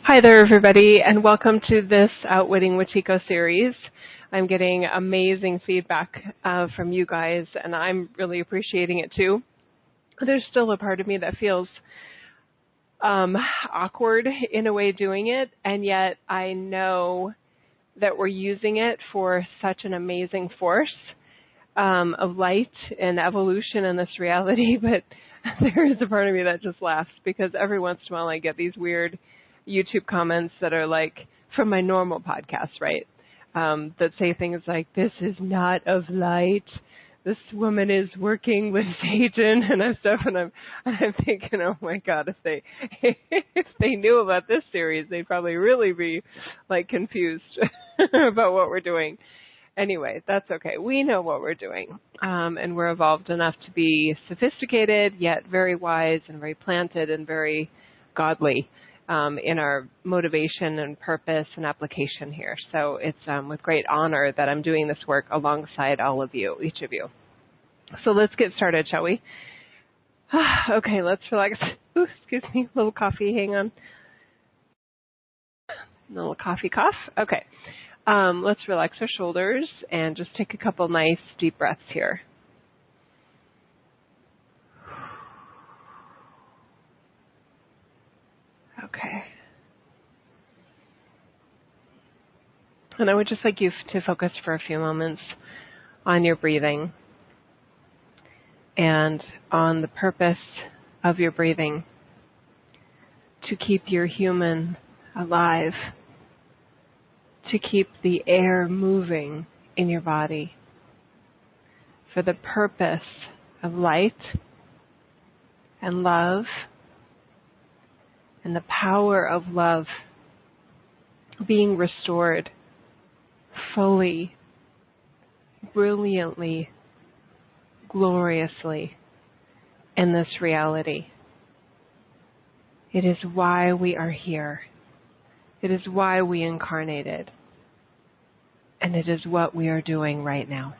Hi there, everybody, and welcome to this Outwitting Wetiko series. I'm getting amazing feedback from you guys, and I'm really appreciating it too. There's still a part of me that feels awkward in a way doing it, and yet I know that we're using it for such an amazing force of light and evolution in this reality, but there is a part of me that just laughs because every once in a while I get these weird YouTube comments that are like from my normal podcast, right? That say things like, "This is not of light. This woman is working with Satan," and stuff. And I'm thinking, oh my God, if they knew about this series, they'd probably really be like confused about what we're doing. Anyway, that's okay. We know what we're doing, and we're evolved enough to be sophisticated, yet very wise and very planted and very godly in our motivation and purpose and application here. So it's with great honor that I'm doing this work alongside all of you, each of you. So let's get started, shall we? Okay, let's relax. Ooh, excuse me, a little coffee, hang on. A little coffee cough. Okay, let's relax our shoulders and just take a couple nice deep breaths here. Okay. And I would just like you to focus for a few moments on your breathing and on the purpose of your breathing to keep your human alive, to keep the air moving in your body, for the purpose of light and love and the power of love being restored fully, brilliantly, gloriously in this reality. It is why we are here. It is why we incarnated. And it is what we are doing right now.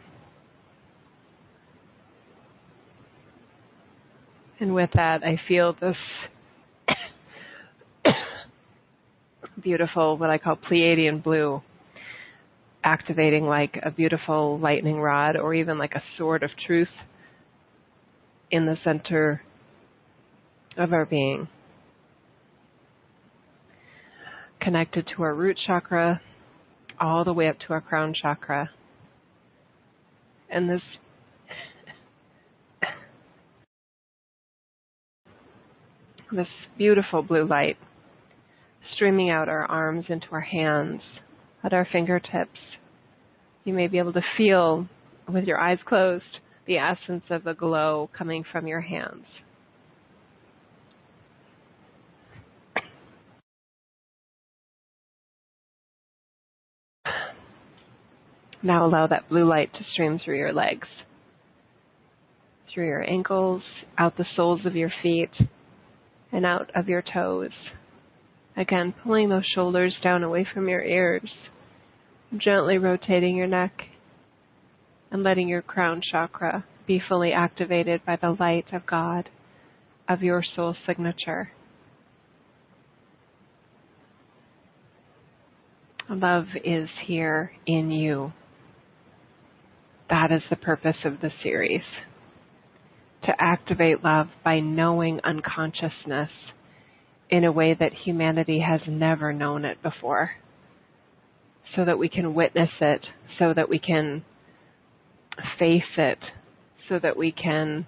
And with that, I feel this beautiful, what I call Pleiadian blue, activating like a beautiful lightning rod or even like a sword of truth in the center of our being. Connected to our root chakra, all the way up to our crown chakra. And this beautiful blue light streaming out our arms into our hands, at our fingertips. You may be able to feel, with your eyes closed, the essence of the glow coming from your hands. Now allow that blue light to stream through your legs, through your ankles, out the soles of your feet, and out of your toes. Again, pulling those shoulders down away from your ears, gently rotating your neck, and letting your crown chakra be fully activated by the light of God, of your soul signature. Love is here in you. That is the purpose of the series. To activate love by knowing unconsciousness in a way that humanity has never known it before, so that we can witness it, so that we can face it, so that we can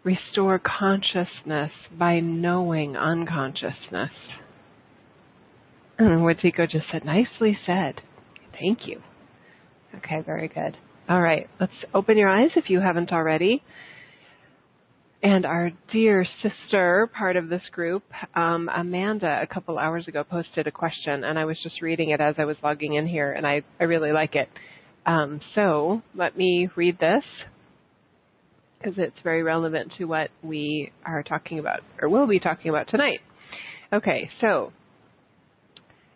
restore consciousness by knowing unconsciousness. And Wetiko just said, "Nicely said." Thank you. Okay, very good. All right, let's open your eyes if you haven't already. And our dear sister, part of this group, Amanda, a couple hours ago posted a question, and I was just reading it as I was logging in here, and I really like it. So let me read this, because it's very relevant to what we are talking about, or will be talking about tonight. Okay, so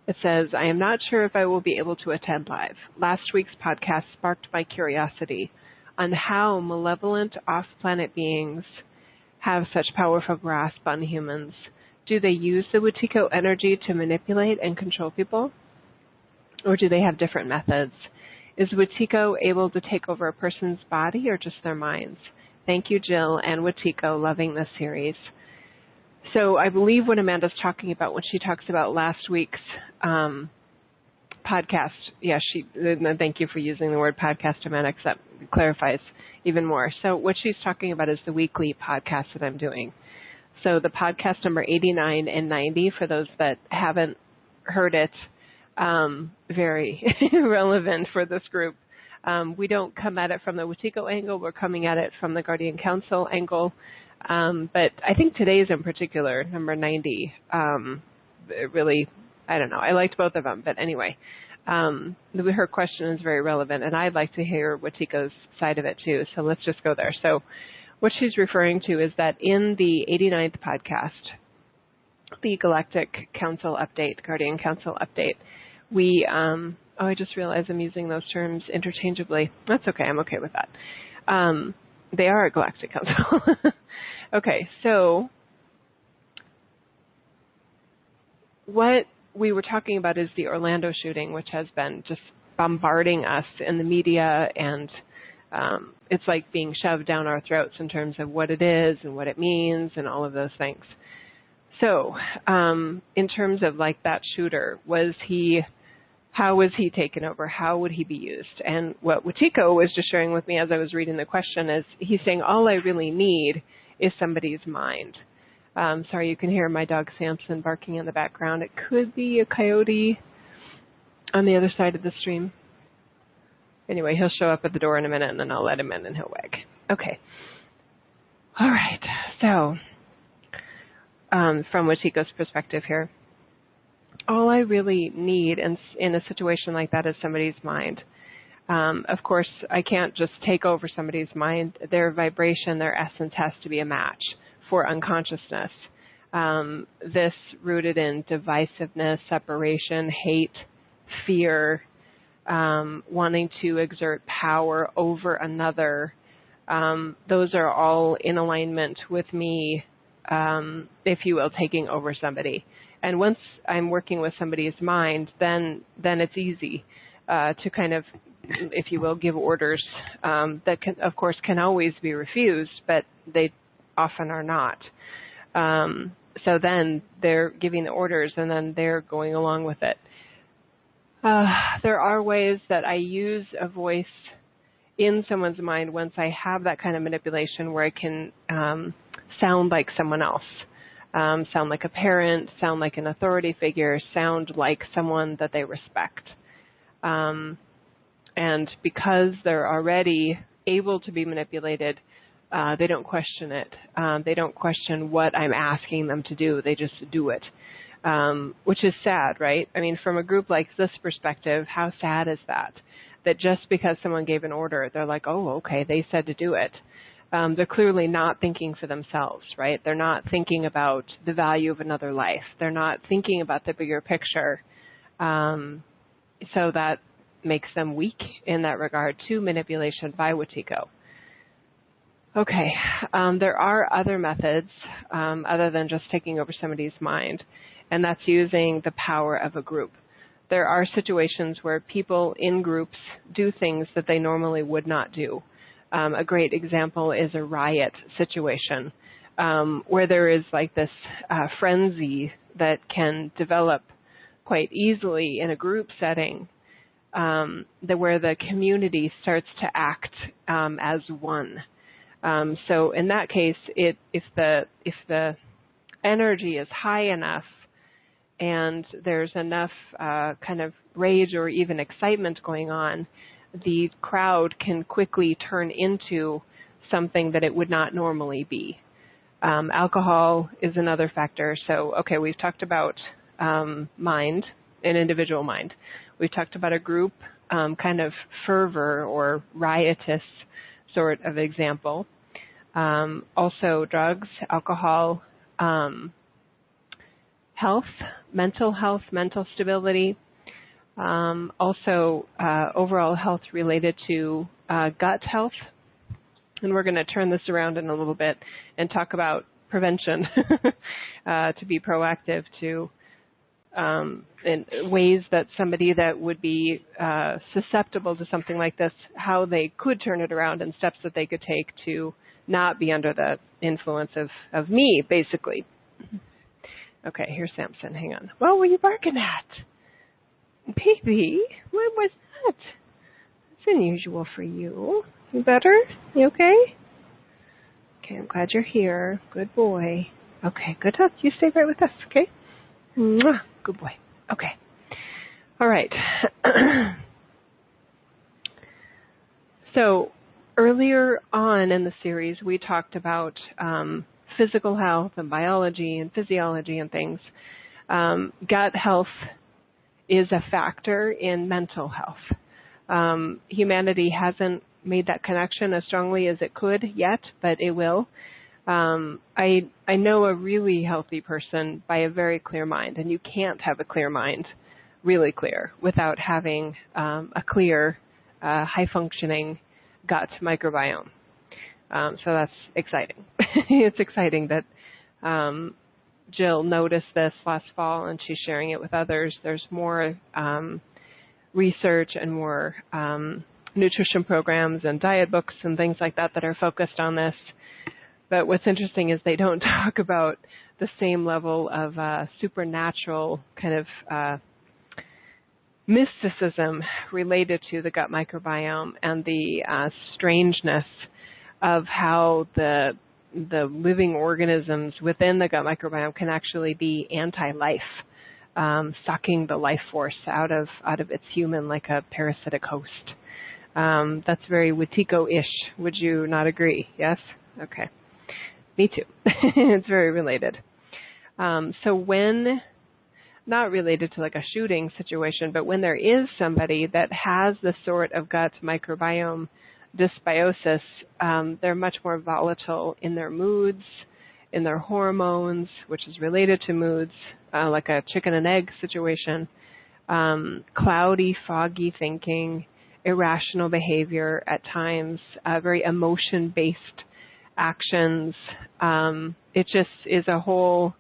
it says, "I am not sure if I will be able to attend live. Last week's podcast sparked my curiosity on how malevolent off-planet beings have such powerful grasp on humans Do they use the Wetiko energy to manipulate and control people? Or do they have different methods? Is Wetiko able to take over a person's body or just their minds? Thank you, Jill and Wetiko, loving this series. So I believe what Amanda's talking about when she talks about last week's podcast, thank you for using the word podcast, Amanda, because that clarifies even more. So what she's talking about is the weekly podcast that I'm doing. So the podcast number 89 and 90, for those that haven't heard it, very relevant for this group. We don't come at it from the Wetiko angle. We're coming at it from the Guardian Council angle. But I think today's in particular, number 90, really, I don't know. I liked both of them. But anyway, her question is very relevant, and I'd like to hear Wetiko's side of it too. So let's just go there. So what she's referring to is that in the 89th podcast, the Galactic Council Update, Guardian Council Update, we, I just realized I'm using those terms interchangeably. That's okay. I'm okay with that. They are a Galactic Council. Okay, so what we were talking about is the Orlando shooting, which has been just bombarding us in the media, and it's like being shoved down our throats in terms of what it is and what it means and all of those things. So in terms of like that shooter, how was he taken over? How would he be used? And what Wetiko was just sharing with me as I was reading the question is he's saying, all I really need is somebody's mind. Sorry, you can hear my dog Samson barking in the background. It could be a coyote on the other side of the stream. Anyway, he'll show up at the door in a minute, and then I'll let him in and he'll wag. Okay. All right. So from Wetiko's perspective here, all I really need in a situation like that is somebody's mind. Of course, I can't just take over somebody's mind. Their vibration, their essence has to be a match for unconsciousness. This rooted in divisiveness, separation, hate, fear, wanting to exert power over another. Those are all in alignment with me, if you will, taking over somebody. And once I'm working with somebody's mind, then it's easy to kind of, if you will, give orders that can, of course, can always be refused, but they often are not. So then they're giving the orders, and then they're going along with it. There are ways that I use a voice in someone's mind once I have that kind of manipulation where I can sound like someone else. Sound like a parent, sound like an authority figure, sound like someone that they respect. And because they're already able to be manipulated, they don't question it. They don't question what I'm asking them to do. They just do it, which is sad, right? I mean, from a group like this perspective, how sad is that? That just because someone gave an order, they're like, oh, okay, they said to do it. They're clearly not thinking for themselves, right? They're not thinking about the value of another life. They're not thinking about the bigger picture. So that makes them weak in that regard to manipulation by Wetiko. Okay, there are other methods other than just taking over somebody's mind, and that's using the power of a group. There are situations where people in groups do things that they normally would not do. A great example is a riot situation where there is like this frenzy that can develop quite easily in a group setting, where the community starts to act as one. So in that case, if the energy is high enough and there's enough kind of rage or even excitement going on, the crowd can quickly turn into something that it would not normally be. Alcohol is another factor. So, okay, we've talked about mind, an individual mind. We've talked about a group kind of fervor or riotous sort of example. Also drugs, alcohol, health, mental stability. Also overall health related to gut health. And we're going to turn this around in a little bit and talk about prevention, to be proactive, to in ways that somebody that would be susceptible to something like this, how they could turn it around and steps that they could take to not be under the influence of me, basically. Okay, here's Samson. Hang on. What were you barking at? Baby, what was that? It's unusual for you. You better? You okay? Okay, I'm glad you're here. Good boy. Okay, good. You stay right with us, okay? Mwah. Good boy. Okay. All right. So earlier on in the series, we talked about physical health and biology and physiology and things. Gut health is a factor in mental health. Humanity hasn't made that connection as strongly as it could yet, but it will. I know a really healthy person by a very clear mind, and you can't have a clear mind, really clear, without having a clear, high-functioning gut microbiome. So that's exciting. It's exciting that Jill noticed this last fall, and she's sharing it with others. There's more research and more nutrition programs and diet books and things like that that are focused on this. But what's interesting is they don't talk about the same level of supernatural kind of mysticism related to the gut microbiome and the strangeness of how the living organisms within the gut microbiome can actually be anti-life, sucking the life force out of its human like a parasitic host. That's very Wetiko-ish. Would you not agree? Yes? Okay. Me too. It's very related. So when, not related to like a shooting situation, but when there is somebody that has the sort of gut microbiome dysbiosis, they're much more volatile in their moods, in their hormones, which is related to moods, like a chicken and egg situation, cloudy, foggy thinking, irrational behavior at times, very emotion-based actions. It just is a whole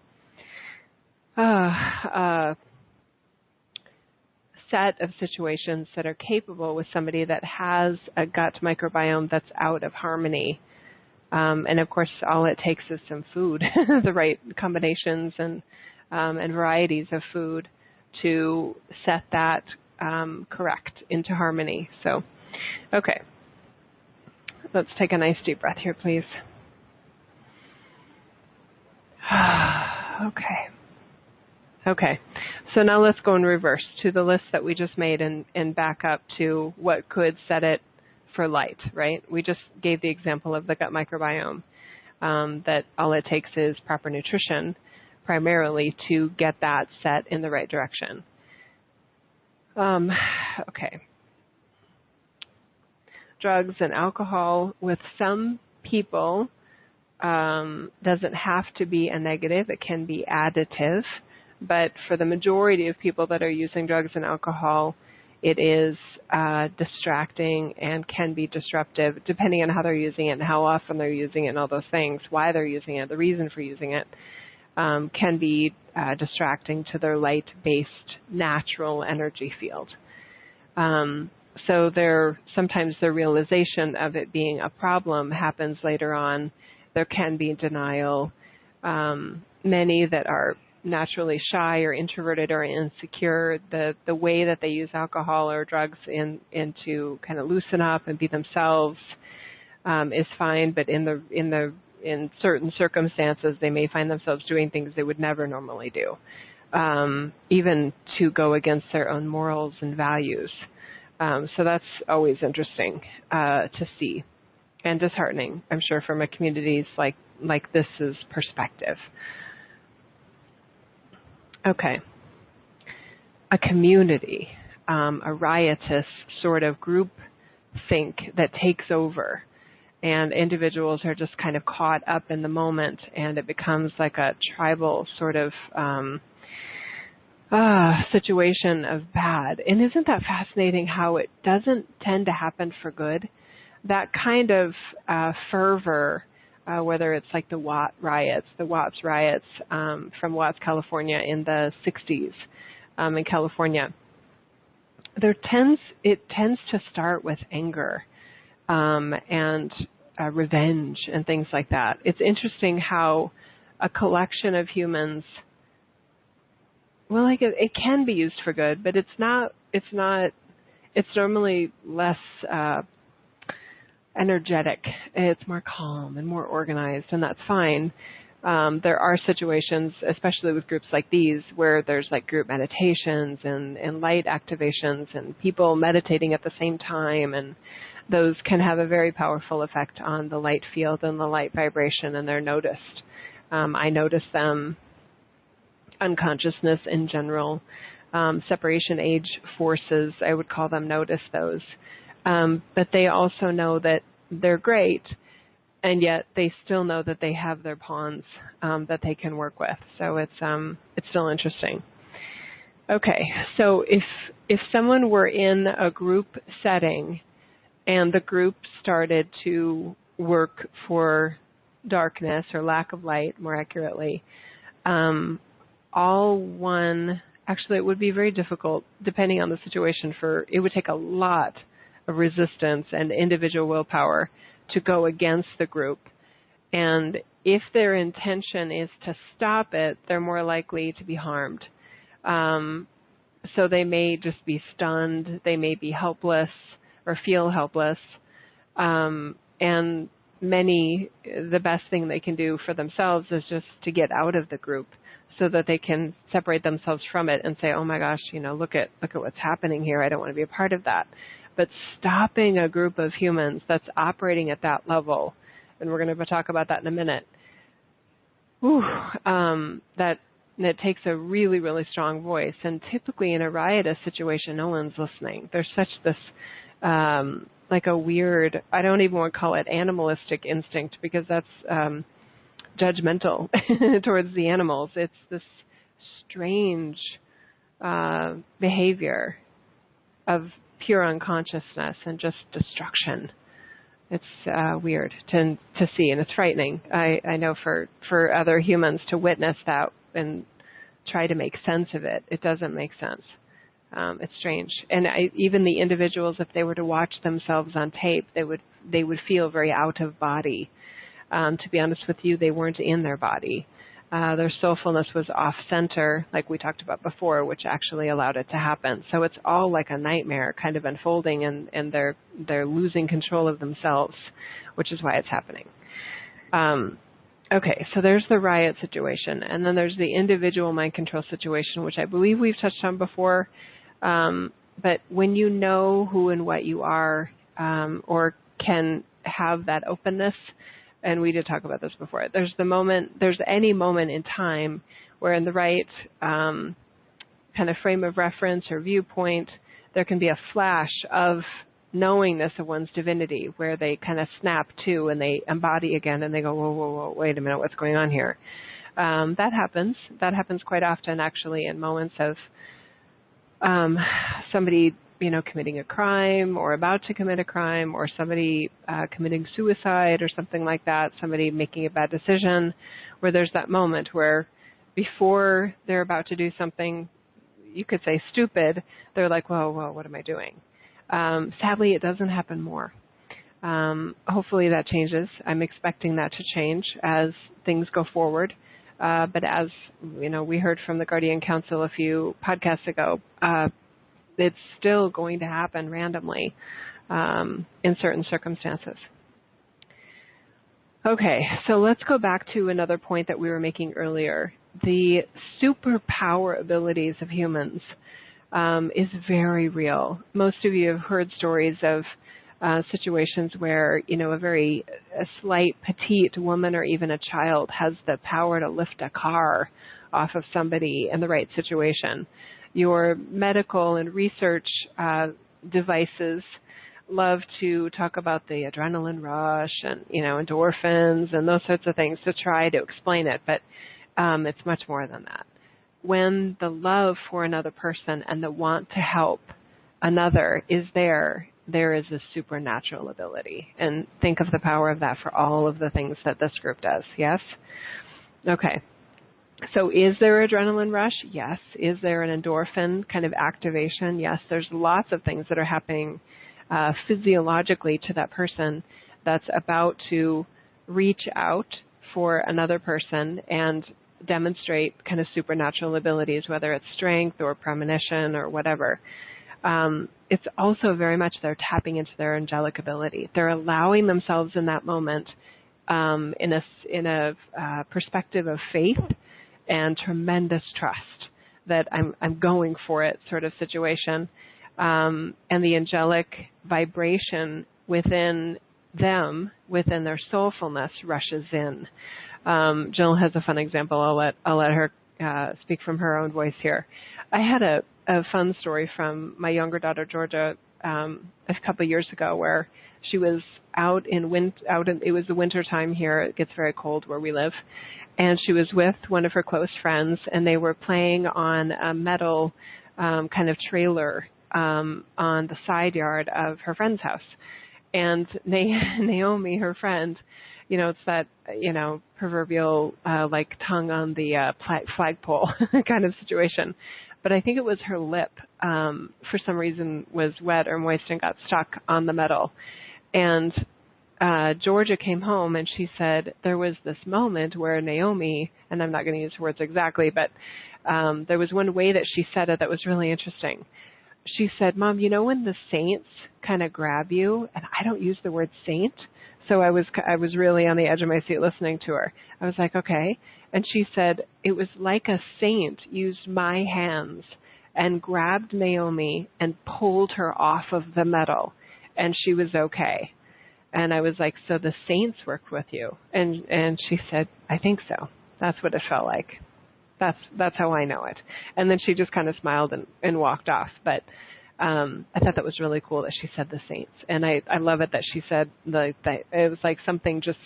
set of situations that are capable with somebody that has a gut microbiome that's out of harmony. And of course, all it takes is some food, the right combinations and varieties of food to set that correct into harmony. So, okay. Let's take a nice deep breath here, please. Okay. So now let's go in reverse to the list that we just made and back up to what could set it for light, right? We just gave the example of the gut microbiome, that all it takes is proper nutrition primarily to get that set in the right direction. Okay. Drugs and alcohol with some people doesn't have to be a negative. It can be additive. But for the majority of people that are using drugs and alcohol, it is distracting and can be disruptive depending on how they're using it and how often they're using it and all those things, why they're using it, the reason for using it, can be distracting to their light-based natural energy field. So sometimes the realization of it being a problem happens later on. There can be denial. Many that are naturally shy or introverted or insecure, the way that they use alcohol or drugs in to kind of loosen up and be themselves is fine, but in certain circumstances they may find themselves doing things they would never normally do, even to go against their own morals and values. So that's always interesting to see and disheartening, I'm sure, from a communities like this's perspective. Okay. A community, a riotous sort of group think that takes over, and individuals are just kind of caught up in the moment, and it becomes like a tribal sort of situation of bad. And isn't that fascinating how it doesn't tend to happen for good? That kind of fervor whether it's like the Watts riots from Watts, California in the 60s in California. It tends to start with anger and revenge and things like that. It's interesting how a collection of humans, well, like it can be used for good, but it's normally less energetic. It's more calm and more organized, and that's fine. There are situations, especially with groups like these, where there's like group meditations and light activations and people meditating at the same time, and those can have a very powerful effect on the light field and the light vibration, and they're noticed. I notice them. Unconsciousness in general, separation age forces, I would call them, notice those. But they also know that they're great, and yet they still know that they have their pawns that they can work with. So it's still interesting. Okay, so if someone were in a group setting and the group started to work for darkness or lack of light, more accurately, actually it would be very difficult, depending on the situation, it would take a lot of resistance and individual willpower to go against the group. And if their intention is to stop it, they're more likely to be harmed. So they may just be stunned, they may be helpless or feel helpless. And the best thing they can do for themselves is just to get out of the group, so that they can separate themselves from it and say, oh my gosh, look at what's happening here. I don't want to be a part of that. But stopping a group of humans that's operating at that level, and we're going to talk about that in a minute, that takes a really, really strong voice. And typically in a riotous situation, no one's listening. There's such this, like a weird, I don't even want to call it animalistic instinct, because that's judgmental towards the animals. It's this strange behavior of pure unconsciousness and just destruction. It's weird to see, and it's frightening. I know for other humans to witness that and try to make sense of it, it doesn't make sense. It's strange. And even the individuals, if they were to watch themselves on tape, they would feel very out of body. To be honest with you, they weren't in their body. Their soulfulness was off-center, like we talked about before, which actually allowed it to happen. So it's all like a nightmare kind of unfolding, and they're losing control of themselves, which is why it's happening. Okay, so there's the riot situation, and then there's the individual mind control situation, which I believe we've touched on before. But when you know who and what you are, or can have that openness, and we did talk about this before, there's any moment in time where in the right kind of frame of reference or viewpoint, there can be a flash of knowingness of one's divinity, where they kind of snap to and they embody again, and they go, whoa, whoa, whoa, wait a minute, what's going on here? That happens. That happens quite often, actually, in moments of somebody committing a crime or about to commit a crime, or somebody committing suicide or something like that, somebody making a bad decision, where there's that moment where before they're about to do something, you could say stupid, they're like, well, what am I doing? Sadly, it doesn't happen more. Hopefully that changes. I'm expecting that to change as things go forward. But as we heard from the Guardian Council a few podcasts ago, it's still going to happen randomly in certain circumstances. Okay, so let's go back to another point that we were making earlier. The superpower abilities of humans is very real. Most of you have heard stories of situations where, a slight petite woman or even a child has the power to lift a car off of somebody in the right situation. Your medical and research devices love to talk about the adrenaline rush and, endorphins and those sorts of things to try to explain it, but it's much more than that. When the love for another person and the want to help another is there, there is a supernatural ability. And think of the power of that for all of the things that this group does. Yes? Okay. So is there adrenaline rush? Yes. Is there an endorphin kind of activation? Yes. There's lots of things that are happening physiologically to that person that's about to reach out for another person and demonstrate kind of supernatural abilities, whether it's strength or premonition or whatever. It's also very much they're tapping into their angelic ability. They're allowing themselves in that moment in a perspective of faith and tremendous trust that I'm going for it sort of situation. And the angelic vibration within them, within their soulfulness, rushes in. Jill has a fun example. I'll let her speak from her own voice here. I had a fun story from my younger daughter Georgia a couple of years ago, where she was it was the winter time here. It gets very cold where we live, and she was with one of her close friends, and they were playing on a metal kind of trailer on the side yard of her friend's house. And Naomi, her friend, it's that, proverbial like tongue on the flagpole kind of situation. But I think it was her lip, for some reason, was wet or moist and got stuck on the metal. And Georgia came home and she said there was this moment where Naomi, and I'm not going to use words exactly, but there was one way that she said it that was really interesting. She said, Mom, when the saints kind of grab you, and I don't use the word saint, so I was really on the edge of my seat listening to her. I was like, okay. And she said, it was like a saint used my hands and grabbed Naomi and pulled her off of the metal, and she was okay. And I was like, so the saints worked with you? And she said, I think so. That's what it felt like. That's how I know it. And then she just kind of smiled and walked off. But I thought that was really cool that she said the saints. And I love it that she said that it was like something just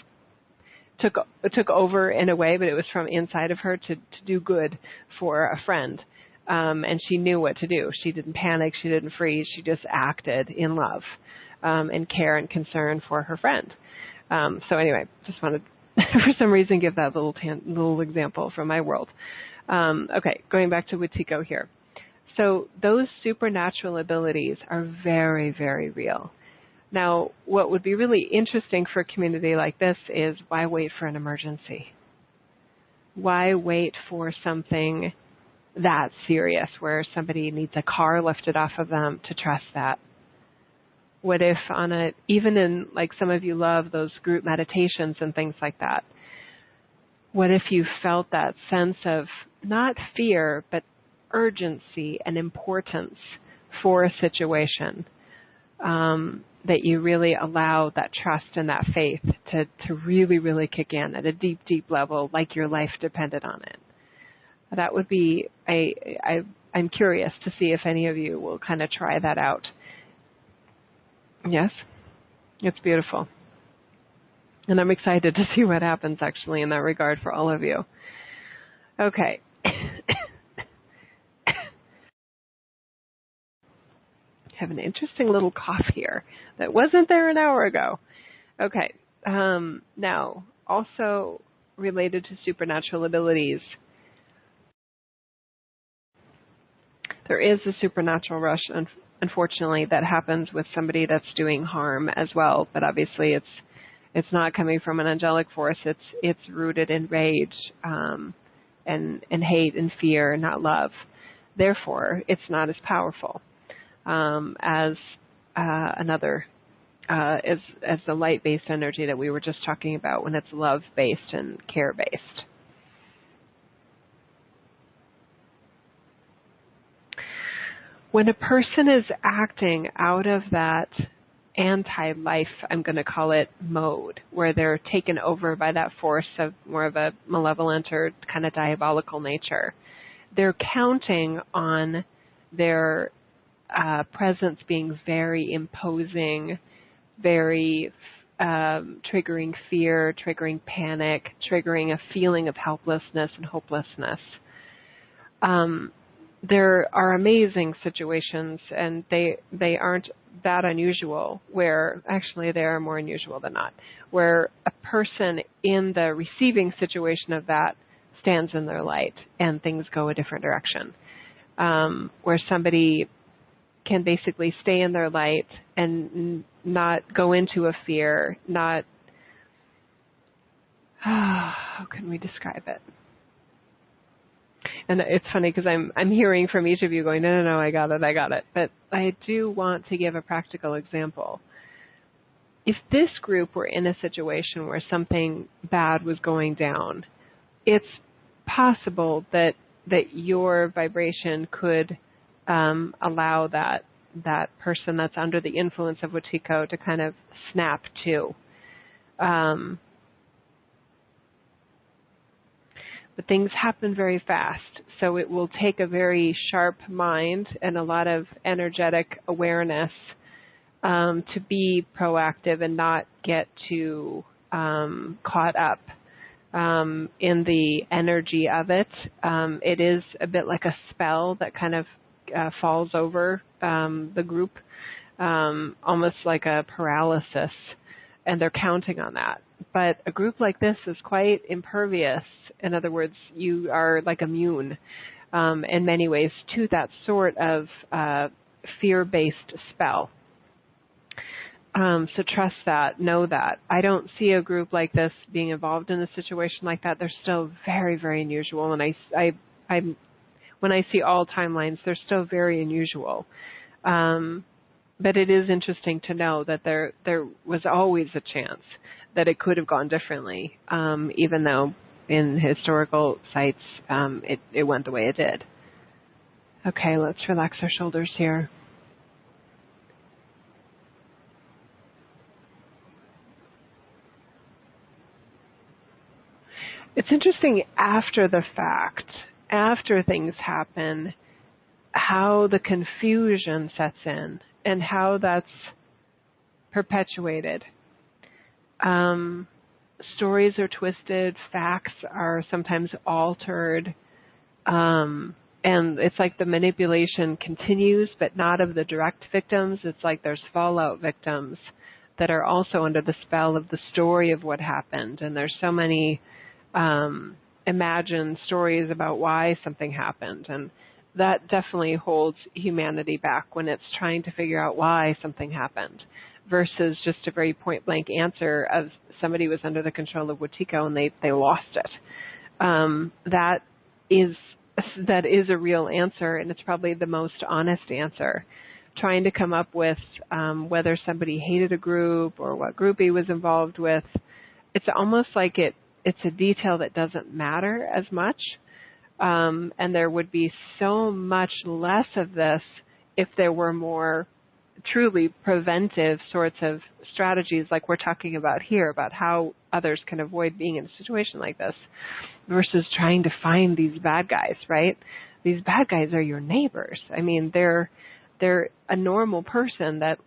took over in a way, but it was from inside of her to do good for a friend. And she knew what to do. She didn't panic. She didn't freeze. She just acted in love and care and concern for her friend. So anyway, just wanted for some reason give that little example from my world. Okay, going back to Wetiko here. So those supernatural abilities are very, very real. Now, what would be really interesting for a community like this is, why wait for an emergency? Why wait for something that serious where somebody needs a car lifted off of them to trust that? What if even in, like, some of you love those group meditations and things like that, what if you felt that sense of not fear, but urgency and importance for a situation, that you really allow that trust and that faith to really, really kick in at a deep, deep level, like your life depended on it? That would be, I'm curious to see if any of you will kind of try that out. Yes, it's beautiful. And I'm excited to see what happens actually in that regard for all of you. Okay. Have an interesting little cough here that wasn't there an hour ago. Okay. Now, also related to supernatural abilities, there is a supernatural rush, unfortunately, that happens with somebody that's doing harm as well. But obviously, it's not coming from an angelic force. It's rooted in rage and hate and fear, not love. Therefore, it's not as powerful as as the light-based energy that we were just talking about, when it's love-based and care-based. When a person is acting out of that anti-life, I'm going to call it, mode, where they're taken over by that force of more of a malevolent or kind of diabolical nature, they're counting on their presence being very imposing, very triggering fear, triggering panic, triggering a feeling of helplessness and hopelessness. there are amazing situations, and they aren't that unusual, where actually they are more unusual than not, where a person in the receiving situation of that stands in their light and things go a different direction, where somebody can basically stay in their light and not go into a fear, not, how can we describe it? And it's funny because I'm hearing from each of you going, no, I got it. But I do want to give a practical example. If this group were in a situation where something bad was going down, it's possible that your vibration could allow that person that's under the influence of Wetiko to kind of snap to. But things happen very fast, so it will take a very sharp mind and a lot of energetic awareness to be proactive and not get too caught up in the energy of it. It is a bit like a spell that kind of falls over the group, almost like a paralysis, and they're counting on that. But a group like this is quite impervious. In other words, you are like immune in many ways to that sort of fear-based spell. So trust that, know that. I don't see a group like this being involved in a situation like that. They're still very, very unusual. And when I see all timelines, they're still very unusual. But it is interesting to know that there was always a chance that it could have gone differently, even though in historical sites it went the way it did. Okay, let's relax our shoulders here. It's interesting after the fact, after things happen, how the confusion sets in and how that's perpetuated. Stories are twisted, facts are sometimes altered, and it's like the manipulation continues, but not of the direct victims. It's like there's fallout victims that are also under the spell of the story of what happened, and there's so many imagined stories about why something happened, and that definitely holds humanity back when it's trying to figure out why something happened versus just a very point-blank answer of somebody was under the control of Wetiko and they lost it. That is a real answer, and it's probably the most honest answer. Trying to come up with whether somebody hated a group or what group he was involved with, it's almost like it's a detail that doesn't matter as much. And there would be so much less of this if there were more truly preventive sorts of strategies like we're talking about here, about how others can avoid being in a situation like this, versus trying to find these bad guys, right? These bad guys are your neighbors. I mean, they're a normal person that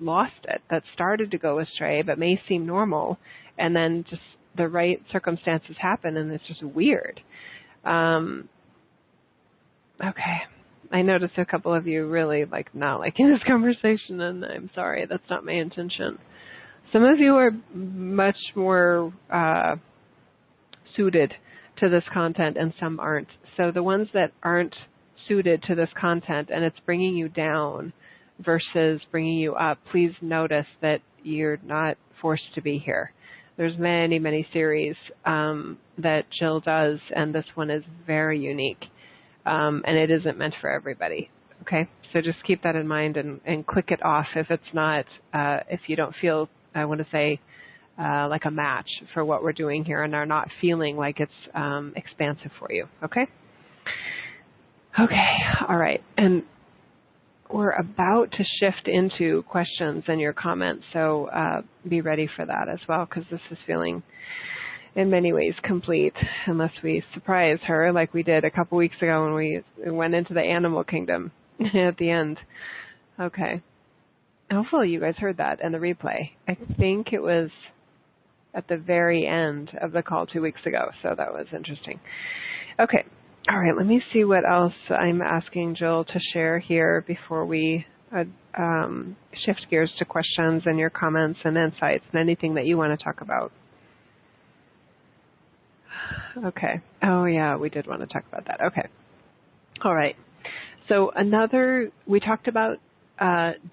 lost it, that started to go astray, but may seem normal, and then just the right circumstances happen, and it's just weird. Okay. I noticed a couple of you really not liking this conversation, and I'm sorry, that's not my intention. Some of you are much more suited to this content, and some aren't. So the ones that aren't suited to this content and it's bringing you down versus bringing you up, please notice that you're not forced to be here. There's many, many series that Jill does, and this one is very unique. And it isn't meant for everybody. Okay, so just keep that in mind and click it off if it's not, if you don't feel, I want to say, like a match for what we're doing here and are not feeling like it's expansive for you. Okay? Okay, all right. And we're about to shift into questions and your comments, so be ready for that as well, because this is feeling in many ways complete, unless we surprise her like we did a couple weeks ago when we went into the animal kingdom at the end. Okay. Hopefully you guys heard that in the replay. I think it was at the very end of the call 2 weeks ago, so that was interesting. Okay. All right, let me see what else I'm asking Jill to share here before we shift gears to questions and your comments and insights and anything that you want to talk about. Okay. Oh, yeah, we did want to talk about that. Okay. All right. So we talked about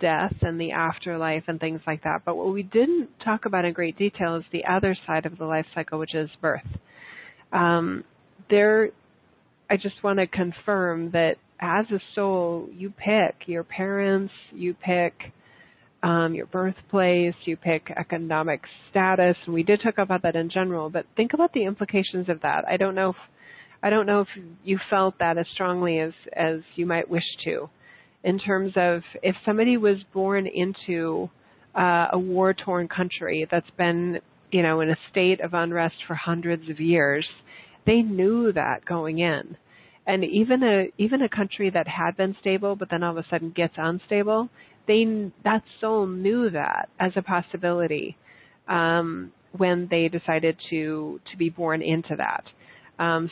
death and the afterlife and things like that, but what we didn't talk about in great detail is the other side of the life cycle, which is birth. I just want to confirm that as a soul, you pick your parents, you pick your birthplace, you pick economic status, and we did talk about that in general. But think about the implications of that. I don't know if you felt that as strongly as you might wish to, in terms of if somebody was born into a war-torn country that's been, in a state of unrest for hundreds of years. They knew that going in. And even a country that had been stable but then all of a sudden gets unstable, that soul knew that as a possibility when they decided to be born into that.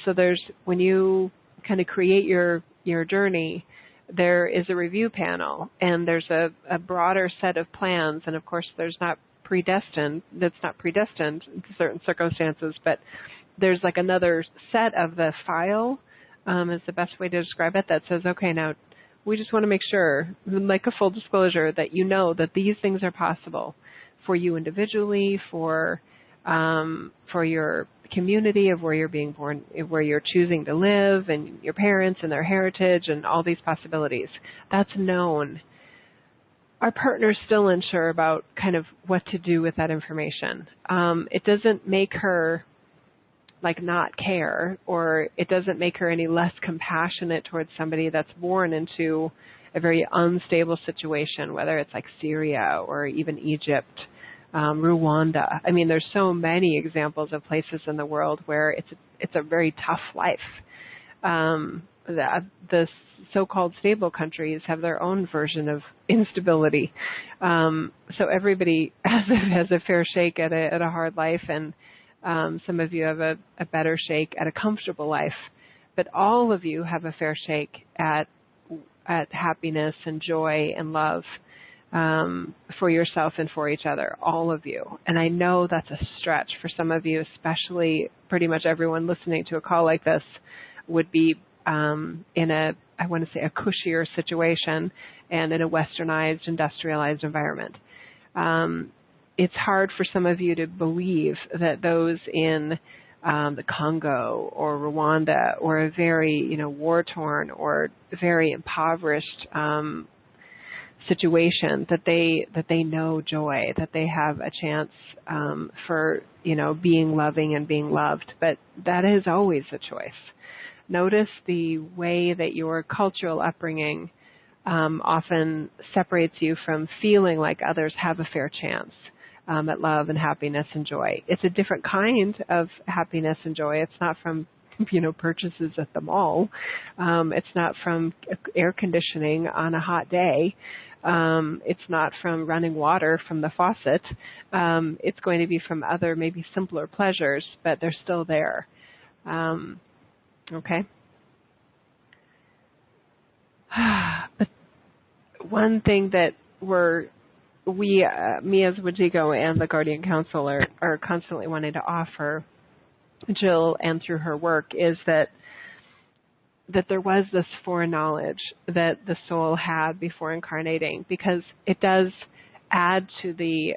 So when you kind of create your journey, there is a review panel and there's a broader set of plans. And of course, that's not predestined in certain circumstances, but there's like another set of the file, is the best way to describe it, that says, okay, now we just want to make sure, like a full disclosure, that you know that these things are possible for you individually, for your community of where you're being born, where you're choosing to live, and your parents and their heritage and all these possibilities. That's known. Our partner's still unsure about kind of what to do with that information. It doesn't make her not care, or it doesn't make her any less compassionate towards somebody that's born into a very unstable situation, whether it's like Syria or even Egypt, Rwanda. I mean, there's so many examples of places in the world where it's a very tough life. The so-called stable countries have their own version of instability. So everybody has a fair shake at a hard life, and some of you have a better shake at a comfortable life. But all of you have a fair shake at happiness and joy and love for yourself and for each other, all of you. And I know that's a stretch for some of you, especially pretty much everyone listening to a call like this would be in a cushier situation and in a westernized, industrialized environment. It's hard for some of you to believe that those in the Congo or Rwanda or a very, war-torn or very impoverished situation, that they know joy, that they have a chance for, being loving and being loved. But that is always a choice. Notice the way that your cultural upbringing often separates you from feeling like others have a fair chance at love and happiness and joy. It's a different kind of happiness and joy. It's not from, purchases at the mall. It's not from air conditioning on a hot day. It's not from running water from the faucet. It's going to be from other, maybe simpler pleasures, but they're still there. Okay. But one thing that me as Wetiko and the Guardian Council are constantly wanting to offer Jill, and through her work, is that there was this foreknowledge that the soul had before incarnating, because it does add to the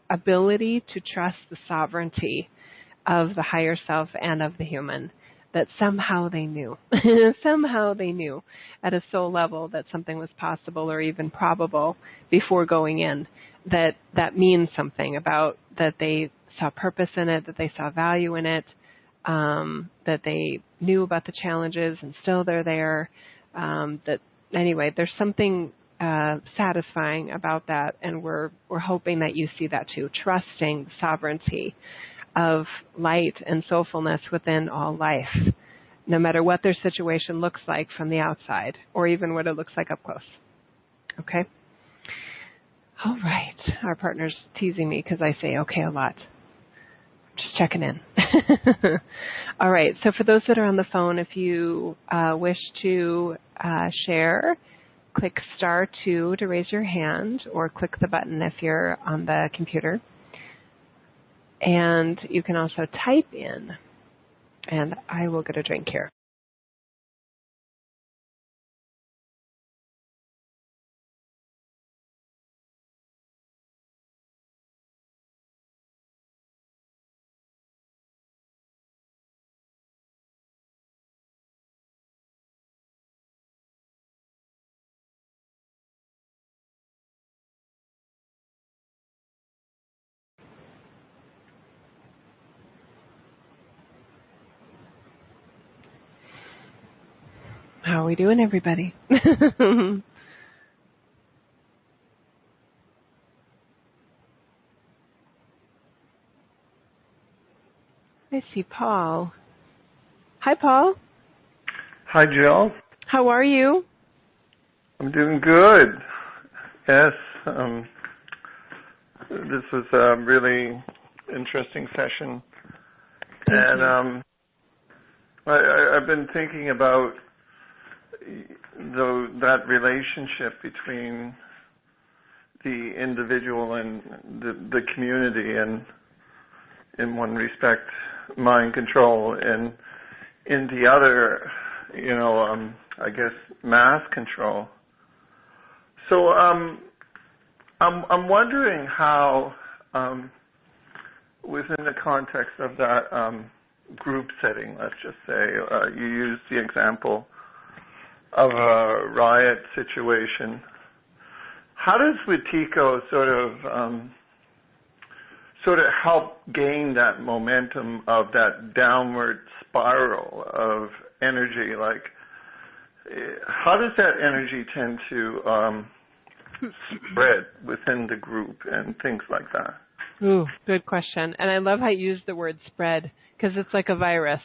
ability to trust the sovereignty of the higher self and of the human, that somehow they knew, at a soul level that something was possible or even probable before going in, that means something about that they saw purpose in it, that they saw value in it, that they knew about the challenges and still they're there. Anyway, there's something satisfying about that, and we're hoping that you see that too, trusting sovereignty of light and soulfulness within all life, no matter what their situation looks like from the outside, or even what it looks like up close. Okay? All right. Our partner's teasing me because I say okay a lot. Just checking in. All right. So for those that are on the phone, if you wish to share, click *2 to raise your hand, or click the button if you're on the computer. And you can also type in, and I will get a drink here. How are we doing, everybody? I see Paul. Hi, Paul. Hi, Jill. How are you? I'm doing good. Yes, this was a really interesting session. Thank you. I've been thinking about that relationship between the individual and the community, and in one respect, mind control, and in the other, I guess, mass control. So I'm wondering how, within the context of that group setting, let's just say, you used the example of a riot situation. How does Wetiko sort of help gain that momentum of that downward spiral of energy? Like, how does that energy tend to spread within the group and things like that? Ooh, good question. And I love how you use the word spread, because it's like a virus.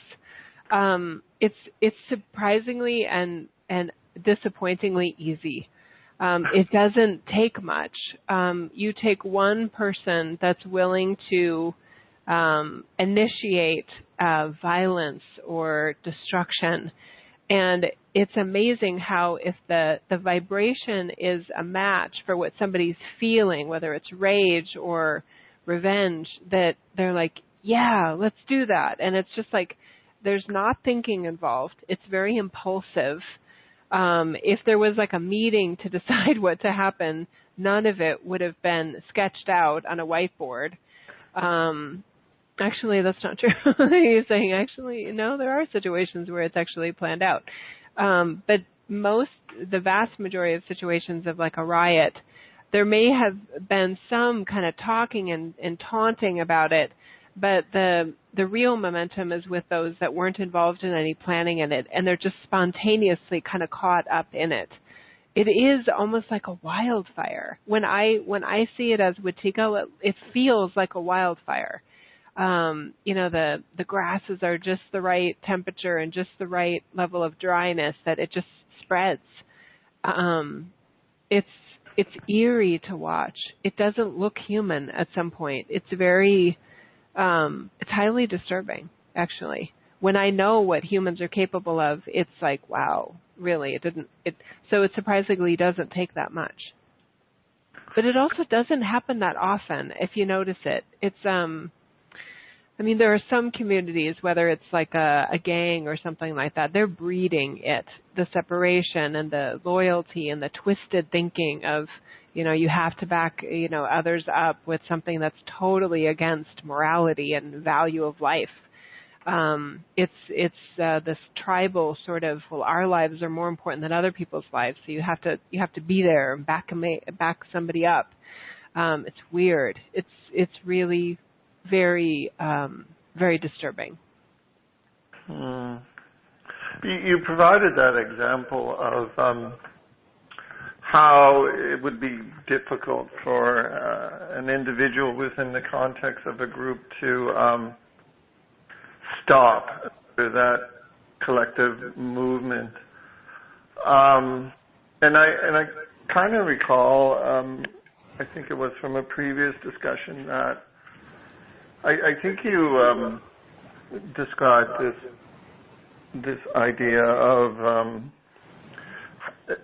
It's surprisingly and disappointingly easy. It doesn't take much. You take one person that's willing to initiate violence or destruction, and it's amazing how if the vibration is a match for what somebody's feeling, whether it's rage or revenge, that they're like, yeah, let's do that. And it's just like, there's not thinking involved. It's very impulsive. If there was like a meeting to decide what to happen, none of it would have been sketched out on a whiteboard. Actually, that's not true. You're saying, actually, no, there are situations where it's actually planned out. But the vast majority of situations of like a riot, there may have been some kind of talking and taunting about it, but the real momentum is with those that weren't involved in any planning in it, and they're just spontaneously kind of caught up in it. It is almost like a wildfire. When I see it as Wetiko, it feels like a wildfire. The grasses are just the right temperature and just the right level of dryness that it just spreads. It's eerie to watch. It doesn't look human at some point. It's highly disturbing, actually. When I know what humans are capable of, it's like, wow, really, so it surprisingly doesn't take that much. But it also doesn't happen that often, if you notice it. There are some communities, whether it's like a gang or something like that, they're breeding it, the separation and the loyalty and the twisted thinking of, you have to back, others up with something that's totally against morality and value of life. It's this tribal sort of, well, our lives are more important than other people's lives, so you have to be there and back somebody up. It's weird. It's really very, very disturbing. You provided that example of how it would be difficult for an individual within the context of a group to stop that collective movement. And I kind of recall, I think it was from a previous discussion, that I think you describe this idea of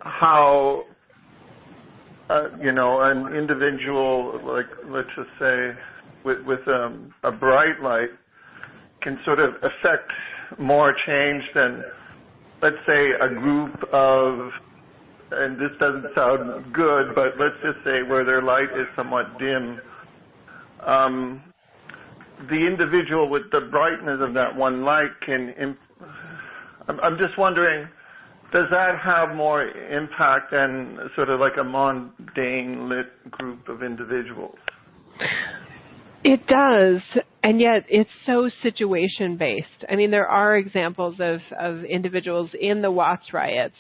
how an individual, like let's just say, with a bright light, can sort of affect more change than, let's say, a group of, and this doesn't sound good, but let's just say where their light is somewhat dim. The individual with the brightness of that one light I'm just wondering, does that have more impact than sort of like a mundane lit group of individuals? It does, and yet it's so situation-based. I mean, there are examples of individuals in the Watts riots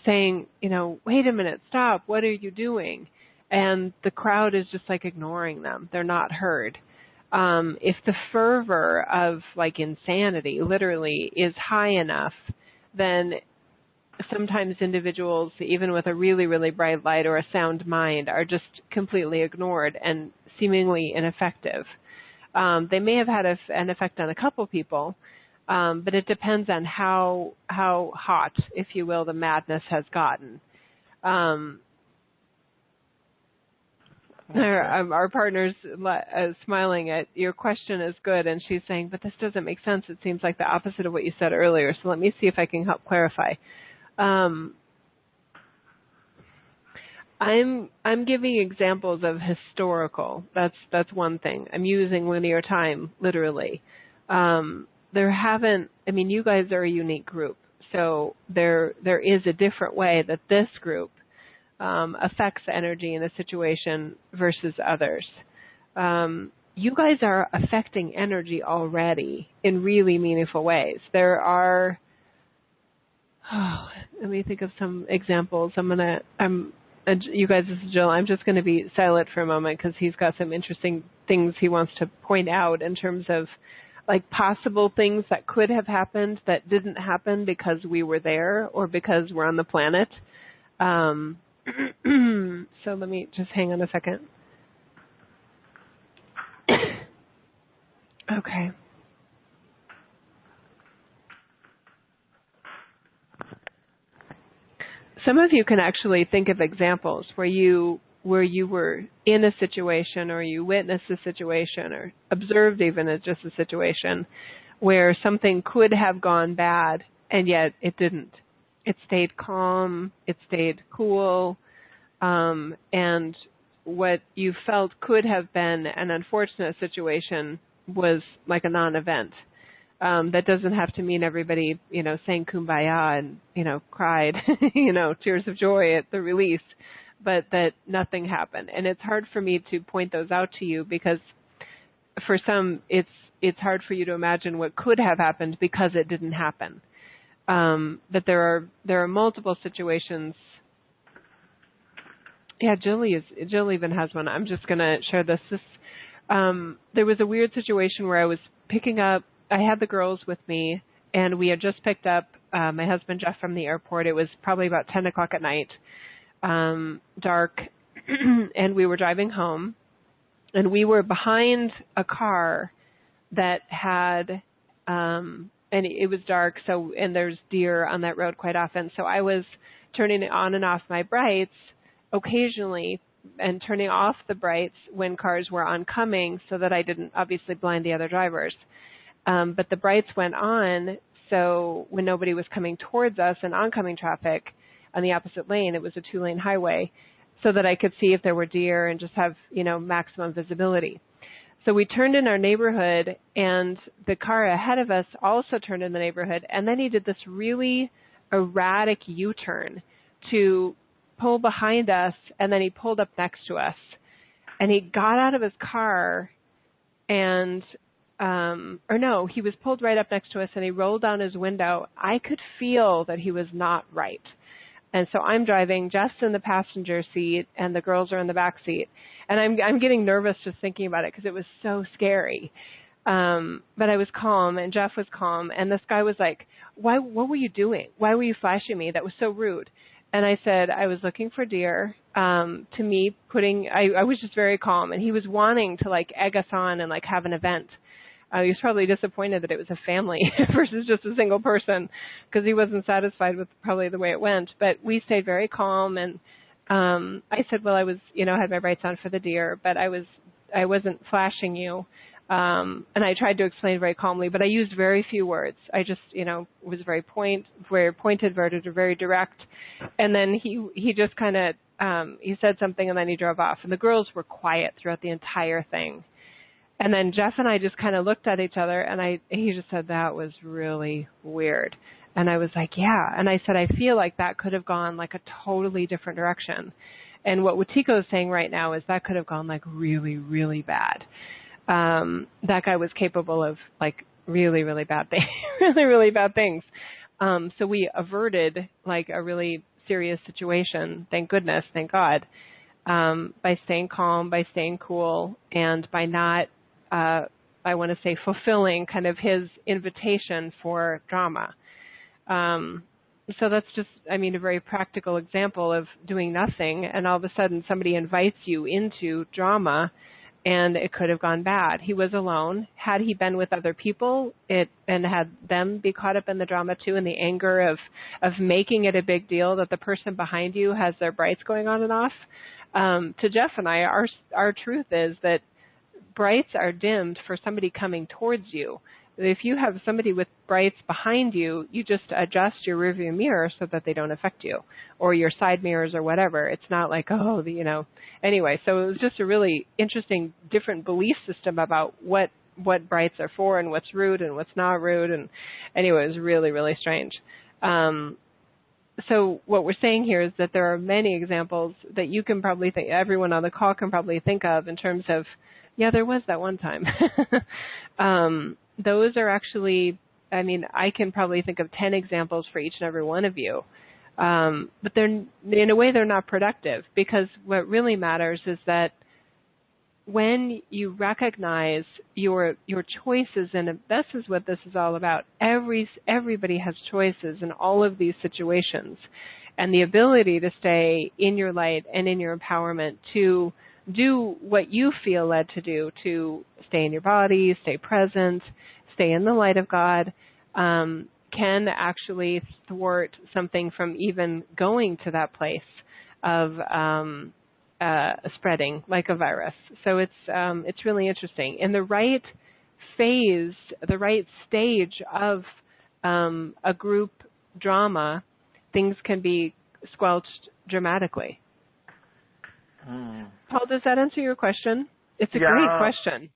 saying, wait a minute, stop, what are you doing? And the crowd is just like ignoring them. They're not heard. If the fervor of like insanity literally is high enough, then sometimes individuals, even with a really, really bright light or a sound mind, are just completely ignored and seemingly ineffective. They may have had an effect on a couple people, but it depends on how hot, if you will, the madness has gotten. Our partner's smiling at your question is good, and she's saying, but this doesn't make sense. It seems like the opposite of what you said earlier. So let me see if I can help clarify. I'm giving examples of historical. That's one thing. I'm using linear time literally. You guys are a unique group, so there is a different way that this group affects energy in a situation versus others. You guys are affecting energy already in really meaningful ways. There are, let me think of some examples. You guys, this is Jill. I'm just going to be silent for a moment because he's got some interesting things he wants to point out in terms of like possible things that could have happened that didn't happen because we were there or because we're on the planet. So let me just hang on a second. Okay. Some of you can actually think of examples where you were in a situation or you witnessed a situation or observed even as just a situation where something could have gone bad and yet it didn't. It stayed calm, it stayed cool, and what you felt could have been an unfortunate situation was like a non-event. That doesn't have to mean everybody, saying kumbaya and, cried, tears of joy at the release, but that nothing happened. And it's hard for me to point those out to you because for some, it's hard for you to imagine what could have happened because it didn't happen. But there are multiple situations. Yeah, Jill even has one. I'm just going to share this. There was a weird situation where I was I had the girls with me, and we had just picked up my husband, Jeff, from the airport. It was probably about 10 o'clock at night, dark, and we were driving home, and we were behind a car that had, and it was dark, and there's deer on that road quite often, so I was turning on and off my brights occasionally and turning off the brights when cars were oncoming so that I didn't obviously blind the other drivers. But the brights went on, so when nobody was coming towards us in oncoming traffic on the opposite lane, it was a 2-lane highway, so that I could see if there were deer and just have, maximum visibility. So we turned in our neighborhood, and the car ahead of us also turned in the neighborhood, and then he did this really erratic U-turn to pull behind us, and then he pulled up next to us. And he got out of his car and he was pulled right up next to us, and he rolled down his window. I could feel that he was not right. And so I'm driving, Jeff's in the passenger seat, and the girls are in the back seat. And I'm getting nervous just thinking about it because it was so scary. But I was calm, and Jeff was calm, and this guy was like, what were you doing? Why were you flashing me? That was so rude. And I said, I was looking for deer. To me, I was just very calm, and he was wanting to like egg us on and like have an event. He was probably disappointed that it was a family versus just a single person, because he wasn't satisfied with probably the way it went. But we stayed very calm, and I said, well, I was, had my brights on for the deer, but I wasn't flashing you. And I tried to explain very calmly, but I used very few words. I just, was very pointed, very direct. And then he just kind of, he said something, and then he drove off. And the girls were quiet throughout the entire thing. And then Jeff and I just kind of looked at each other, and he just said, that was really weird. And I was like, yeah. And I said, I feel like that could have gone like a totally different direction. And what Wetiko is saying right now is that could have gone like really, really bad. That guy was capable of like really, really bad things, really, really bad things. So we averted like a really serious situation. Thank goodness, thank God, by staying calm, by staying cool, and by not, I want to say, fulfilling kind of his invitation for drama. So that's just, a very practical example of doing nothing, and all of a sudden somebody invites you into drama, and it could have gone bad. He was alone. Had he been with other people, and had them be caught up in the drama too, and the anger of making it a big deal that the person behind you has their brights going on and off. To Jeff and I, our truth is that brights are dimmed for somebody coming towards you. If you have somebody with brights behind you, you just adjust your rearview mirror so that they don't affect you, or your side mirrors or whatever. It's not like, Anyway, so it was just a really interesting, different belief system about what brights are for and what's rude and what's not rude. And anyway, it was really, really strange. So what we're saying here is that there are many examples that you can probably think, everyone on the call can probably think of in terms of, yeah, there was that one time. Those are actually, I can probably think of 10 examples for each and every one of you. But they're, in a way, they're not productive, because what really matters is that when you recognize your choices, and this is what this is all about. Everybody has choices in all of these situations, and the ability to stay in your light and in your empowerment to do what you feel led to do, to stay in your body, stay present, stay in the light of God, can actually thwart something from even going to that place of spreading like a virus. So it's really interesting. In the right phase, the right stage of a group drama, things can be squelched dramatically. Paul, does that answer your question? It's a great question.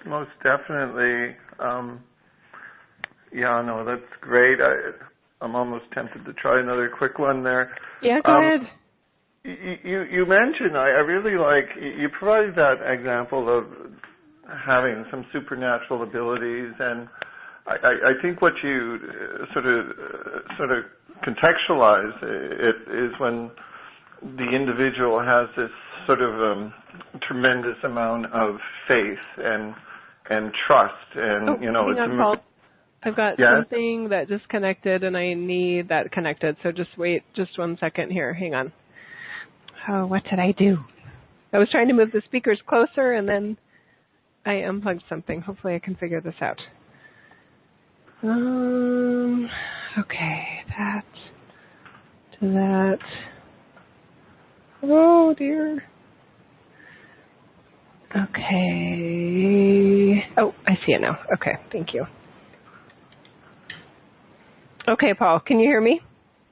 Most definitely. No, that's great. I'm almost tempted to try another quick one there. Yeah, go ahead. You mentioned, I really like, you provided that example of having some supernatural abilities, and I think what you sort of contextualize it is when the individual has this sort of tremendous amount of faith and trust, and hang on, Paul. I've got something that disconnected, and I need that connected. So just wait just 1 second here. Hang on. Oh, what did I do? I was trying to move the speakers closer, and then I unplugged something. Hopefully I can figure this out. Okay, that to that. Oh, dear. Okay. Oh, I see it now. Okay, thank you. Okay, Paul, can you hear me?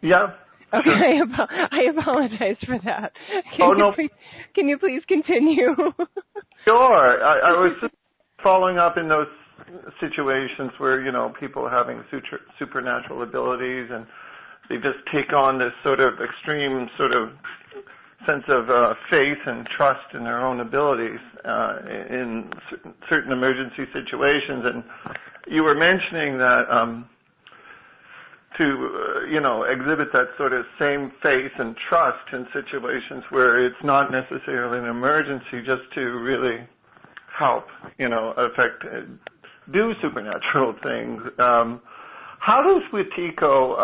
Yeah. Okay, sure. I apologize for that. No. Can you please continue? Sure. I was just following up in those situations where, people having supernatural abilities, and they just take on this sort of extreme sort of sense of faith and trust in their own abilities in certain emergency situations. And you were mentioning that to exhibit that sort of same faith and trust in situations where it's not necessarily an emergency, just to really help, do supernatural things. How does Wetiko,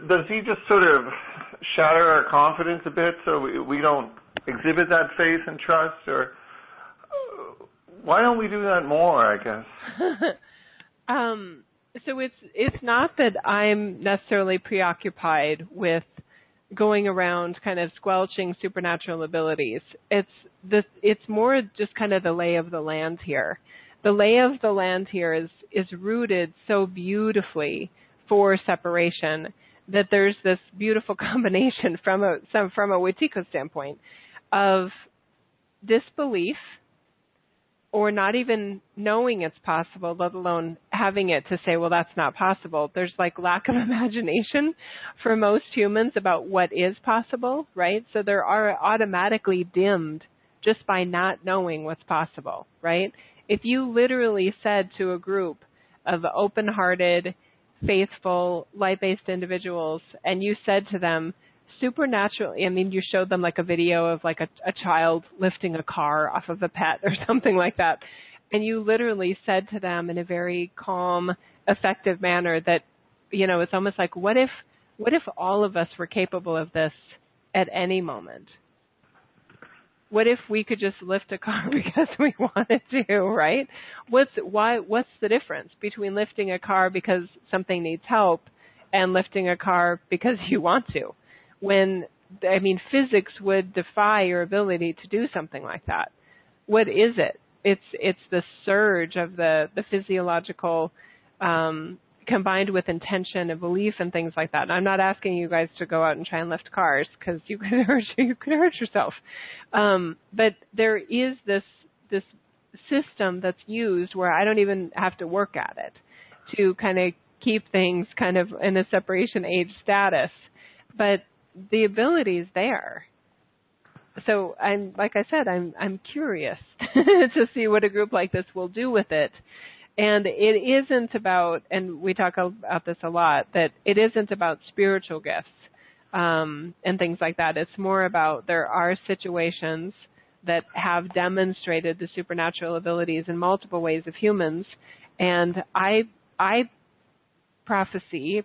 does he just sort of shatter our confidence a bit so we don't exhibit that faith and trust? Or why don't we do that more, I guess? So it's not that I'm necessarily preoccupied with going around kind of squelching supernatural abilities. It's more just kind of the lay of the land here. The lay of the land here is rooted so beautifully for separation that there's this beautiful combination from a Wetiko standpoint of disbelief, or not even knowing it's possible, let alone having it to say, well, that's not possible. There's like lack of imagination for most humans about what is possible, right? So they are automatically dimmed just by not knowing what's possible, right? If you literally said to a group of open-hearted, faithful, light-based individuals, and you said to them, supernatural, I mean, you showed them like a video of like a child lifting a car off of a pet or something like that, and you literally said to them in a very calm, effective manner that, you know, it's almost like, what if all of us were capable of this at any moment? What if we could just lift a car because we wanted to, right? What's the difference between lifting a car because something needs help and lifting a car because you want to? When, I mean, physics would defy your ability to do something like that. What is it? It's the surge of the physiological combined with intention and belief and things like that. And I'm not asking you guys to go out and try and lift cars because you could hurt yourself. But there is this system that's used where I don't even have to work at it to kind of keep things kind of in a separation age status. But the ability is there. So like I said, I'm curious to see what a group like this will do with it. And it isn't about, and we talk about this a lot, that it isn't about spiritual gifts and things like that. It's more about there are situations that have demonstrated the supernatural abilities in multiple ways of humans. And I prophesy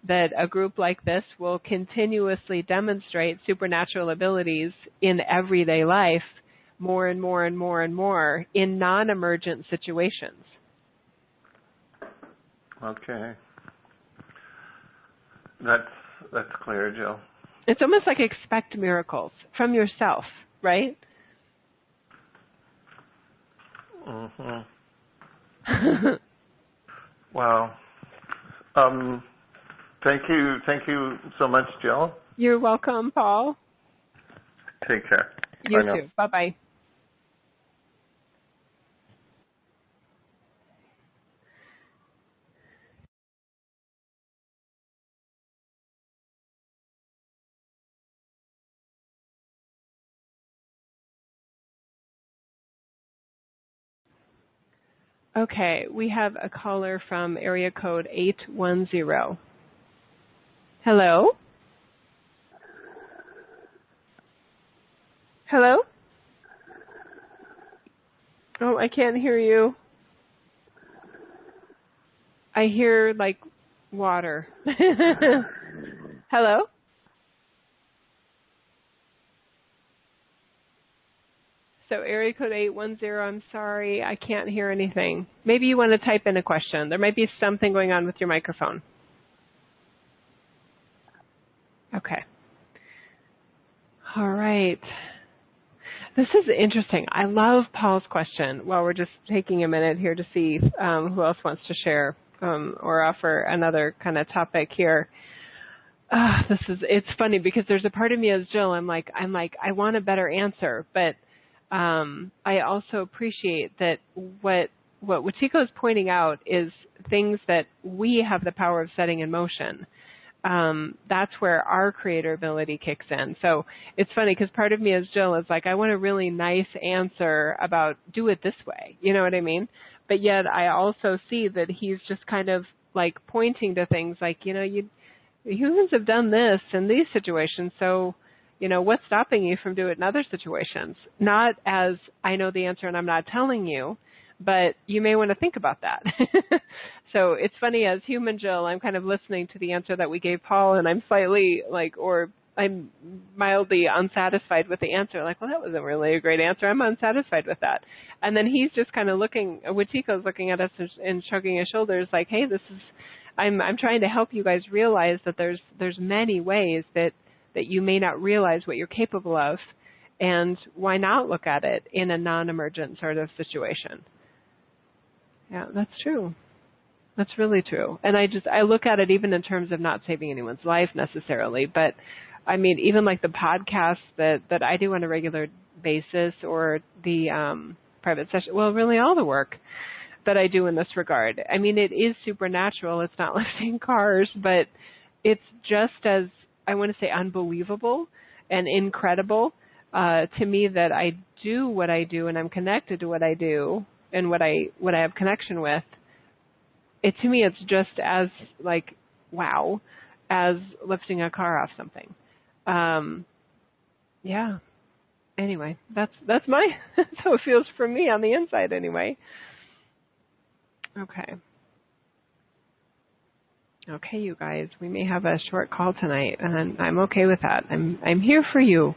that a group like this will continuously demonstrate supernatural abilities in everyday life more and more and more and more in non-emergent situations. Okay. That's clear, Jill. It's almost like expect miracles from yourself, right? Mm-hmm. Wow. Thank you so much, Jill. You're welcome, Paul. Take care. You too. Bye-bye. Okay, we have a caller from area code 810. Hello? Hello? Oh, I can't hear you. I hear, like, water. Hello? So area code 810, I'm sorry, I can't hear anything. Maybe you want to type in a question. There might be something going on with your microphone. Okay. All right. This is interesting. I love Paul's question. Well, we're just taking a minute here to see who else wants to share or offer another kind of topic here. It's funny because there's a part of me as Jill, I'm like, I want a better answer, but I also appreciate that what Wetiko is pointing out is things that we have the power of setting in motion. That's where our creator ability kicks in. So it's funny because part of me as Jill is like, I want a really nice answer about do it this way. You know what I mean? But yet I also see that he's just kind of like pointing to things like, you know, humans have done this in these situations. So, you know, what's stopping you from doing it in other situations? Not as I know the answer and I'm not telling you, but you may want to think about that. So it's funny, as human Jill, I'm kind of listening to the answer that we gave Paul, and I'm slightly like, or I'm mildly unsatisfied with the answer. Like, well, that wasn't really a great answer. I'm unsatisfied with that. And then he's just kind of looking, Wetiko's looking at us and shrugging his shoulders like, hey, I'm trying to help you guys realize that there's many ways that you may not realize what you're capable of. And why not look at it in a non-emergent sort of situation? Yeah, that's true. That's really true. And I look at it even in terms of not saving anyone's life necessarily, but I mean, even like the podcasts that I do on a regular basis, or the private session, well, really all the work that I do in this regard. I mean, it is supernatural. It's not lifting cars, but it's just as, I want to say, unbelievable and incredible to me that I do what I do and I'm connected to what I do and what I have connection with. To me, it's just as like, wow, as lifting a car off something. Yeah. Anyway, that's that's how it feels for me on the inside anyway. Okay. Okay, you guys, we may have a short call tonight, and I'm okay with that. I'm here for you.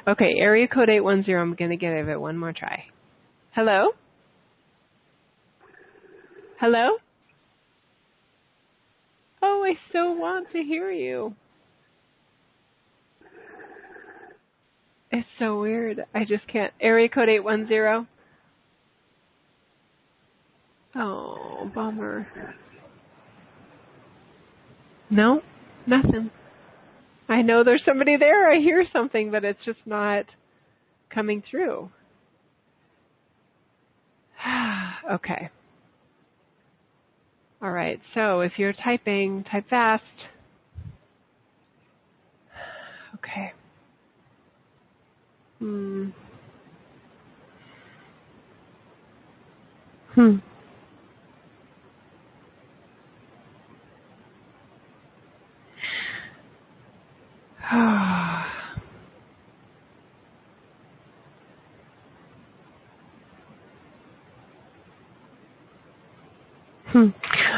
Okay, area code 810. I'm going to give it one more try. Hello? Hello? Oh, I so want to hear you. It's so weird. I just can't. Area code 810. Oh, bummer. No, nothing. I know there's somebody there. I hear something, but it's just not coming through. Okay. All right. So if you're typing, type fast. Okay. Hmm.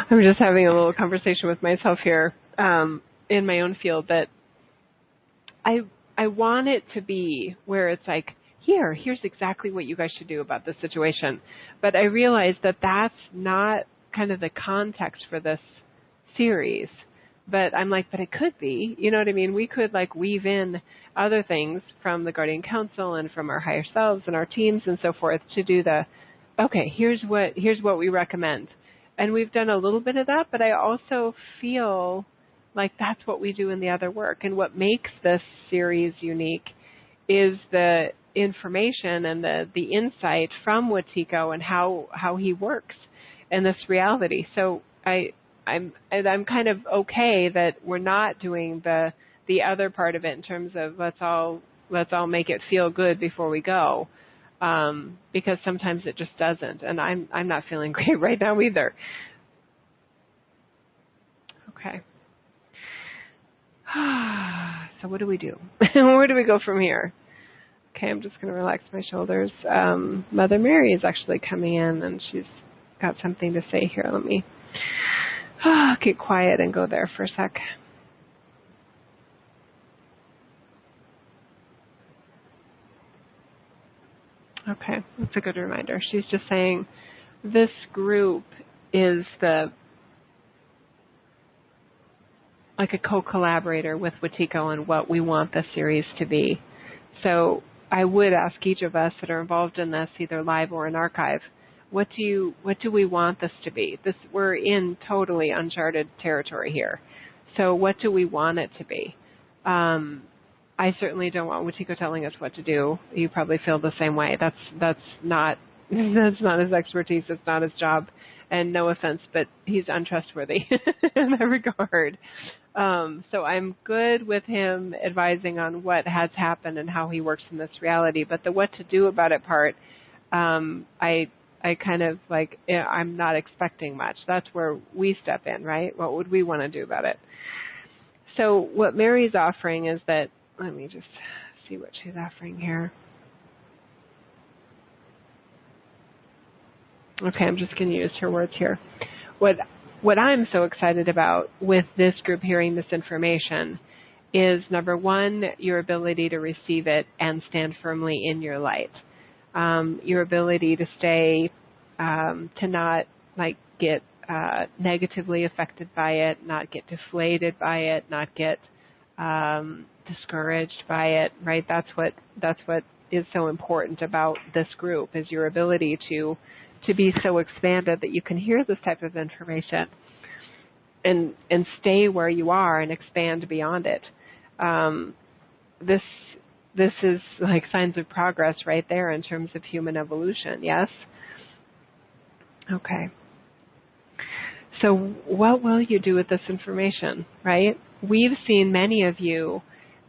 I'm just having a little conversation with myself here in my own field that I want it to be where it's like, here's exactly what you guys should do about this situation. But I realize that that's not kind of the context for this series. But I'm like, but it could be, you know what I mean? We could like weave in other things from the Guardian Council and from our higher selves and our teams and so forth to do okay, here's what we recommend. And we've done a little bit of that, but I also feel like that's what we do in the other work. And what makes this series unique is the information and the insight from Wetiko and how he works in this reality. So I'm kind of okay that we're not doing the other part of it in terms of let's all make it feel good before we go. Because sometimes it just doesn't, and I'm not feeling great right now either. Okay. So what do we do? Where do we go from here? Okay, I'm just going to relax my shoulders. Mother Mary is actually coming in, and she's got something to say here. Let me get quiet and go there for a sec. Okay, that's a good reminder. She's just saying this group is like a co-collaborator with Wetiko on what we want this series to be. So I would ask each of us that are involved in this, either live or in archive, what do we want this to be? We're in totally uncharted territory here. So what do we want it to be? I certainly don't want Wetiko telling us what to do. You probably feel the same way. That's not his expertise. It's not his job. And no offense, but he's untrustworthy in that regard. So I'm good with him advising on what has happened and how he works in this reality. But the what to do about it part, I kind of like, I'm not expecting much. That's where we step in, right? What would we want to do about it? So what Mary's offering is that, let me just see what she's offering here. Okay, I'm just going to use her words here. What I'm so excited about with this group hearing this information is, number one, your ability to receive it and stand firmly in your light. Your ability to stay, to not get negatively affected by it, not get deflated by it, not get discouraged by it, right? That's what is so important about this group, is your ability to be so expanded that you can hear this type of information and stay where you are and expand beyond it. This is like signs of progress right there in terms of human evolution, yes? Okay. So what will you do with this information, right? We've seen many of you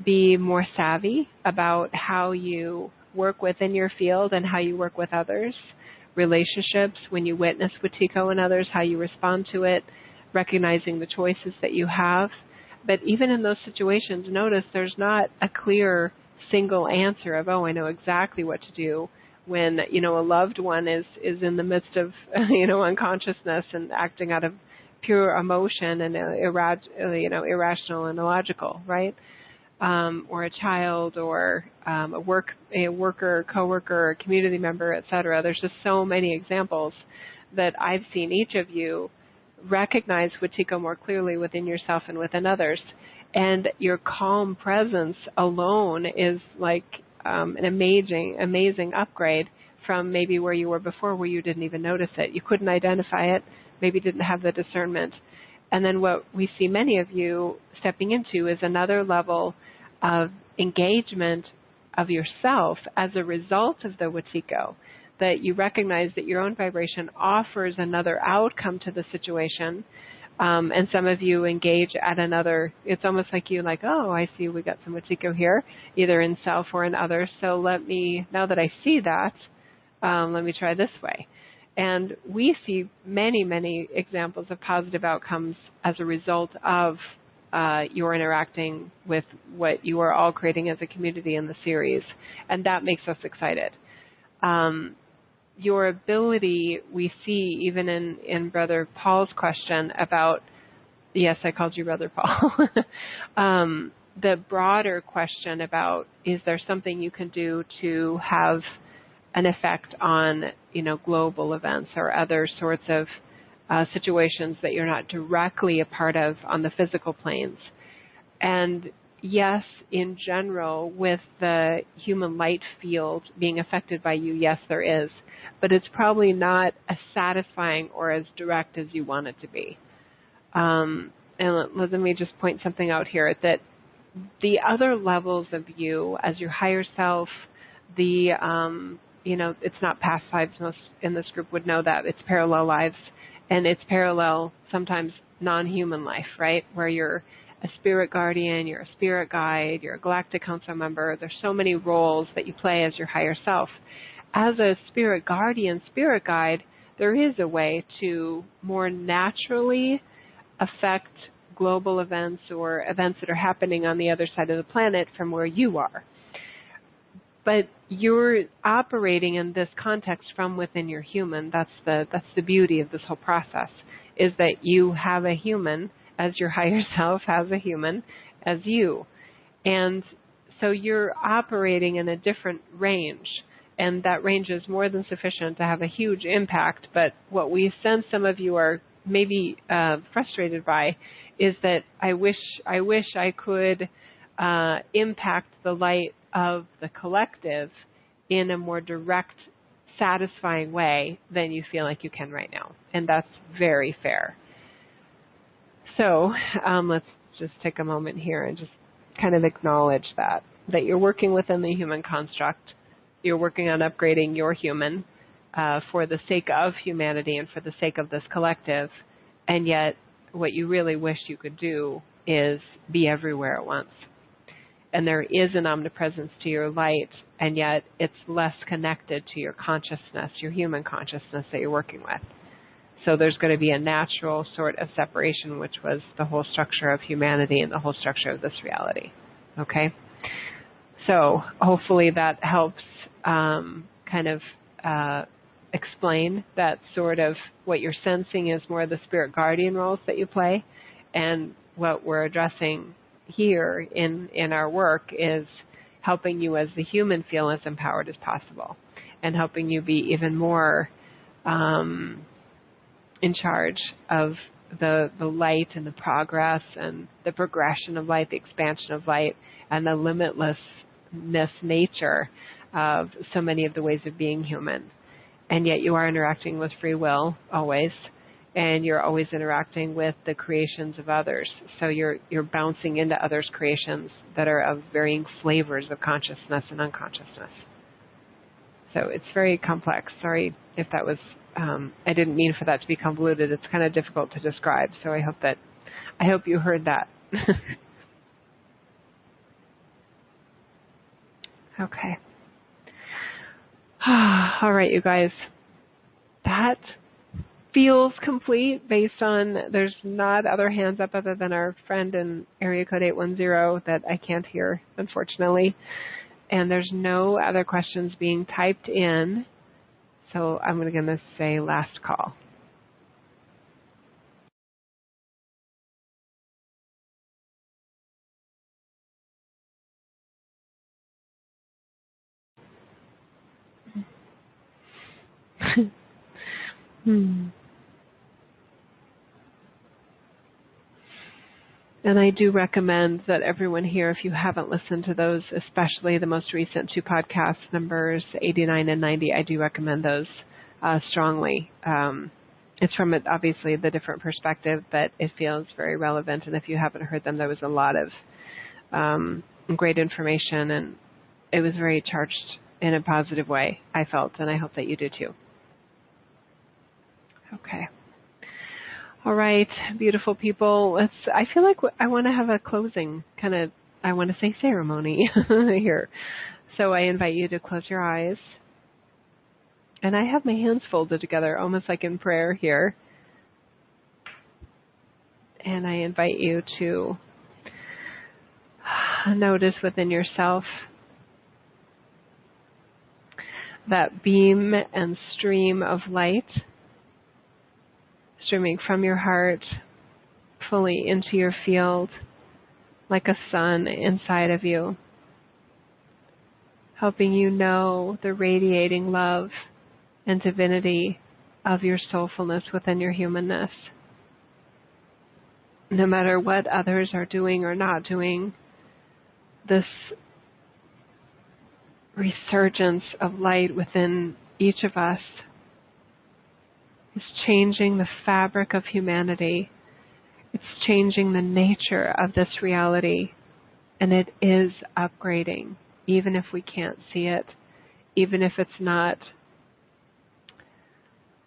be more savvy about how you work within your field and how you work with others, relationships, when you witness Wetiko and others, how you respond to it, recognizing the choices that you have. But even in those situations, notice there's not a clear single answer of, oh, I know exactly what to do when, a loved one is in the midst of, unconsciousness and acting out of pure emotion and irrational and illogical, right? Or a child, or a worker, coworker, community member, etc. There's just so many examples that I've seen each of you recognize Wetiko more clearly within yourself and within others. And your calm presence alone is like an amazing upgrade from maybe where you were before, where you didn't even notice it. You couldn't identify it, maybe didn't have the discernment. And then what we see many of you stepping into is another level of engagement of yourself as a result of the Wetiko, that you recognize that your own vibration offers another outcome to the situation. And some of you engage at another, it's almost like oh, I see we got some Wetiko here, either in self or in others. So now that I see that, let me try this way. And we see many examples of positive outcomes as a result of your interacting with what you are all creating as a community in the series. And that makes us excited. Your ability, we see even in Brother Paul's question about, yes, I called you Brother Paul, the broader question about, is there something you can do to have an effect on, global events or other sorts of situations that you're not directly a part of on the physical planes. And yes, in general, with the human light field being affected by you, yes, there is. But it's probably not as satisfying or as direct as you want it to be. And let me just point something out here, that the other levels of you as your higher self, it's not past lives. Most in this group would know that. It's parallel lives. And it's parallel, sometimes non-human life, right? Where you're a spirit guardian, you're a spirit guide, you're a galactic council member. There's so many roles that you play as your higher self. As a spirit guardian, spirit guide, there is a way to more naturally affect global events or events that are happening on the other side of the planet from where you are. But you're operating in this context from within your human. That's the beauty of this whole process, is that you have a human as your higher self has a human as you. And so you're operating in a different range. And that range is more than sufficient to have a huge impact. But what we sense some of you are maybe frustrated by is that I wish I could impact the light of the collective in a more direct, satisfying way than you feel like you can right now. And that's very fair. So let's just take a moment here and just kind of acknowledge that you're working within the human construct. You're working on upgrading your human for the sake of humanity and for the sake of this collective. And yet what you really wish you could do is be everywhere at once. And there is an omnipresence to your light, and yet it's less connected to your consciousness, your human consciousness that you're working with. So there's going to be a natural sort of separation, which was the whole structure of humanity and the whole structure of this reality. Okay? So hopefully that helps kind of explain that sort of what you're sensing is more the spirit guardian roles that you play, and what we're addressing here in our work is helping you as the human feel as empowered as possible, and helping you be even more in charge of the light and the progress and the progression of light, the expansion of light, and the limitlessness nature of so many of the ways of being human. And yet you are interacting with free will always, and you're always interacting with the creations of others. So you're bouncing into others' creations that are of varying flavors of consciousness and unconsciousness. So it's very complex. Sorry if that was, I didn't mean for that to be convoluted. It's kind of difficult to describe. So I hope you heard that. Okay. All right, you guys. That feels complete based on there's not other hands up other than our friend in area code 810 that I can't hear, unfortunately. And there's no other questions being typed in. So I'm going to say last call. And I do recommend that everyone here, if you haven't listened to those, especially the most recent 2 podcasts, numbers 89 and 90, I do recommend those strongly. It's from obviously the different perspective, but it feels very relevant. And if you haven't heard them, there was a lot of great information, and it was very charged in a positive way, I felt, and I hope that you do too. Okay. All right, beautiful people. I feel like I want to have a closing I want to say ceremony here. So I invite you to close your eyes. And I have my hands folded together, almost like in prayer here. And I invite you to notice within yourself that beam and stream of light streaming from your heart fully into your field like a sun inside of you, helping you know the radiating love and divinity of your soulfulness within your humanness. No matter what others are doing or not doing, this resurgence of light within each of us is changing the fabric of humanity. It's changing the nature of this reality, and it is upgrading, even if we can't see it, even if it's not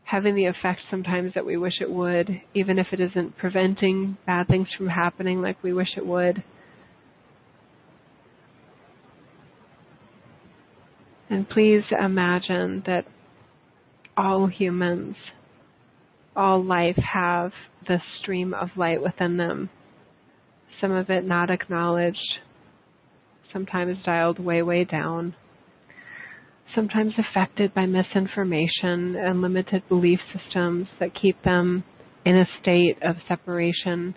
having the effect sometimes that we wish it would, even if it isn't preventing bad things from happening like we wish it would. And please imagine that all humans, all life have this stream of light within them, some of it not acknowledged, sometimes dialed way, way down, sometimes affected by misinformation and limited belief systems that keep them in a state of separation,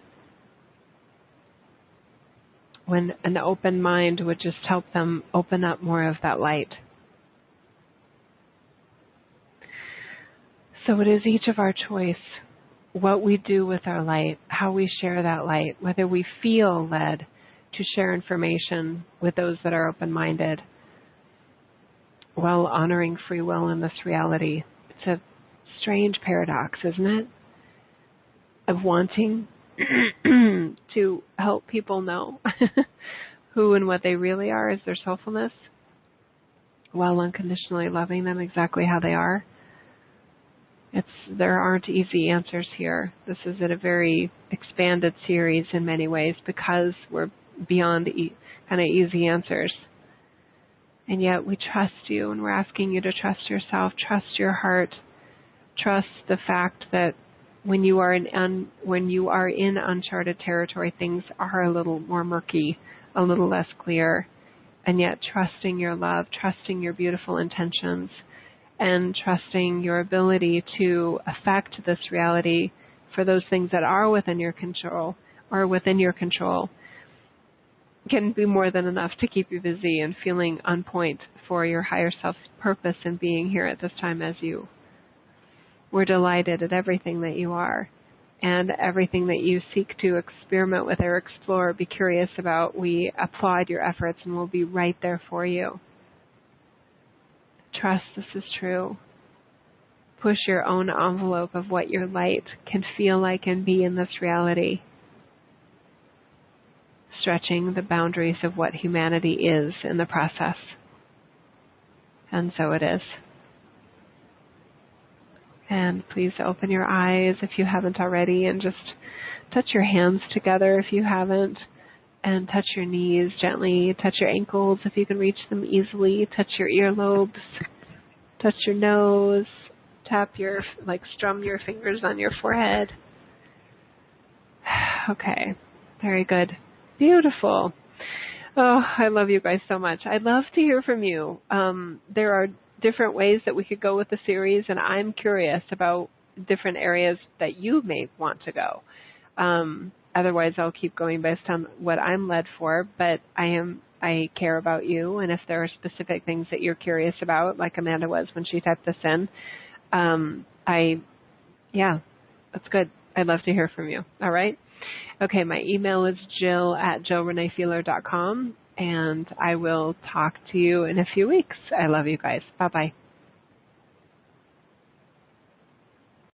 when an open mind would just help them open up more of that light. So it is each of our choice what we do with our light, how we share that light, whether we feel led to share information with those that are open-minded while honoring free will in this reality. It's a strange paradox, isn't it? Of wanting to help people know who and what they really are as their soulfulness, while unconditionally loving them exactly how they are. There aren't easy answers here. This is a very expanded series in many ways because we're beyond kind of easy answers. And yet we trust you, and we're asking you to trust yourself, trust your heart, trust the fact that when you are in uncharted territory, things are a little more murky, a little less clear, and yet trusting your love, trusting your beautiful intentions, and trusting your ability to affect this reality for those things that are within your control, can be more than enough to keep you busy and feeling on point for your higher self's purpose in being here at this time as you. We're delighted at everything that you are and everything that you seek to experiment with or explore, be curious about. We applaud your efforts and we'll be right there for you. Trust this is true. Push your own envelope of what your light can feel like and be in this reality, stretching the boundaries of what humanity is in the process. And so it is. And please open your eyes if you haven't already, and just touch your hands together if you haven't, and touch your knees gently, touch your ankles if you can reach them easily, touch your earlobes, touch your nose, strum your fingers on your forehead. Okay, very good. Beautiful. Oh, I love you guys so much. I'd love to hear from you. There are different ways that we could go with the series, and I'm curious about different areas that you may want to go. Otherwise, I'll keep going based on what I'm led for, but I care about you, and if there are specific things that you're curious about, like Amanda was when she typed this in, that's good. I'd love to hear from you. All right? Okay, my email is jill@jillreneefeeler.com, and I will talk to you in a few weeks. I love you guys. Bye-bye.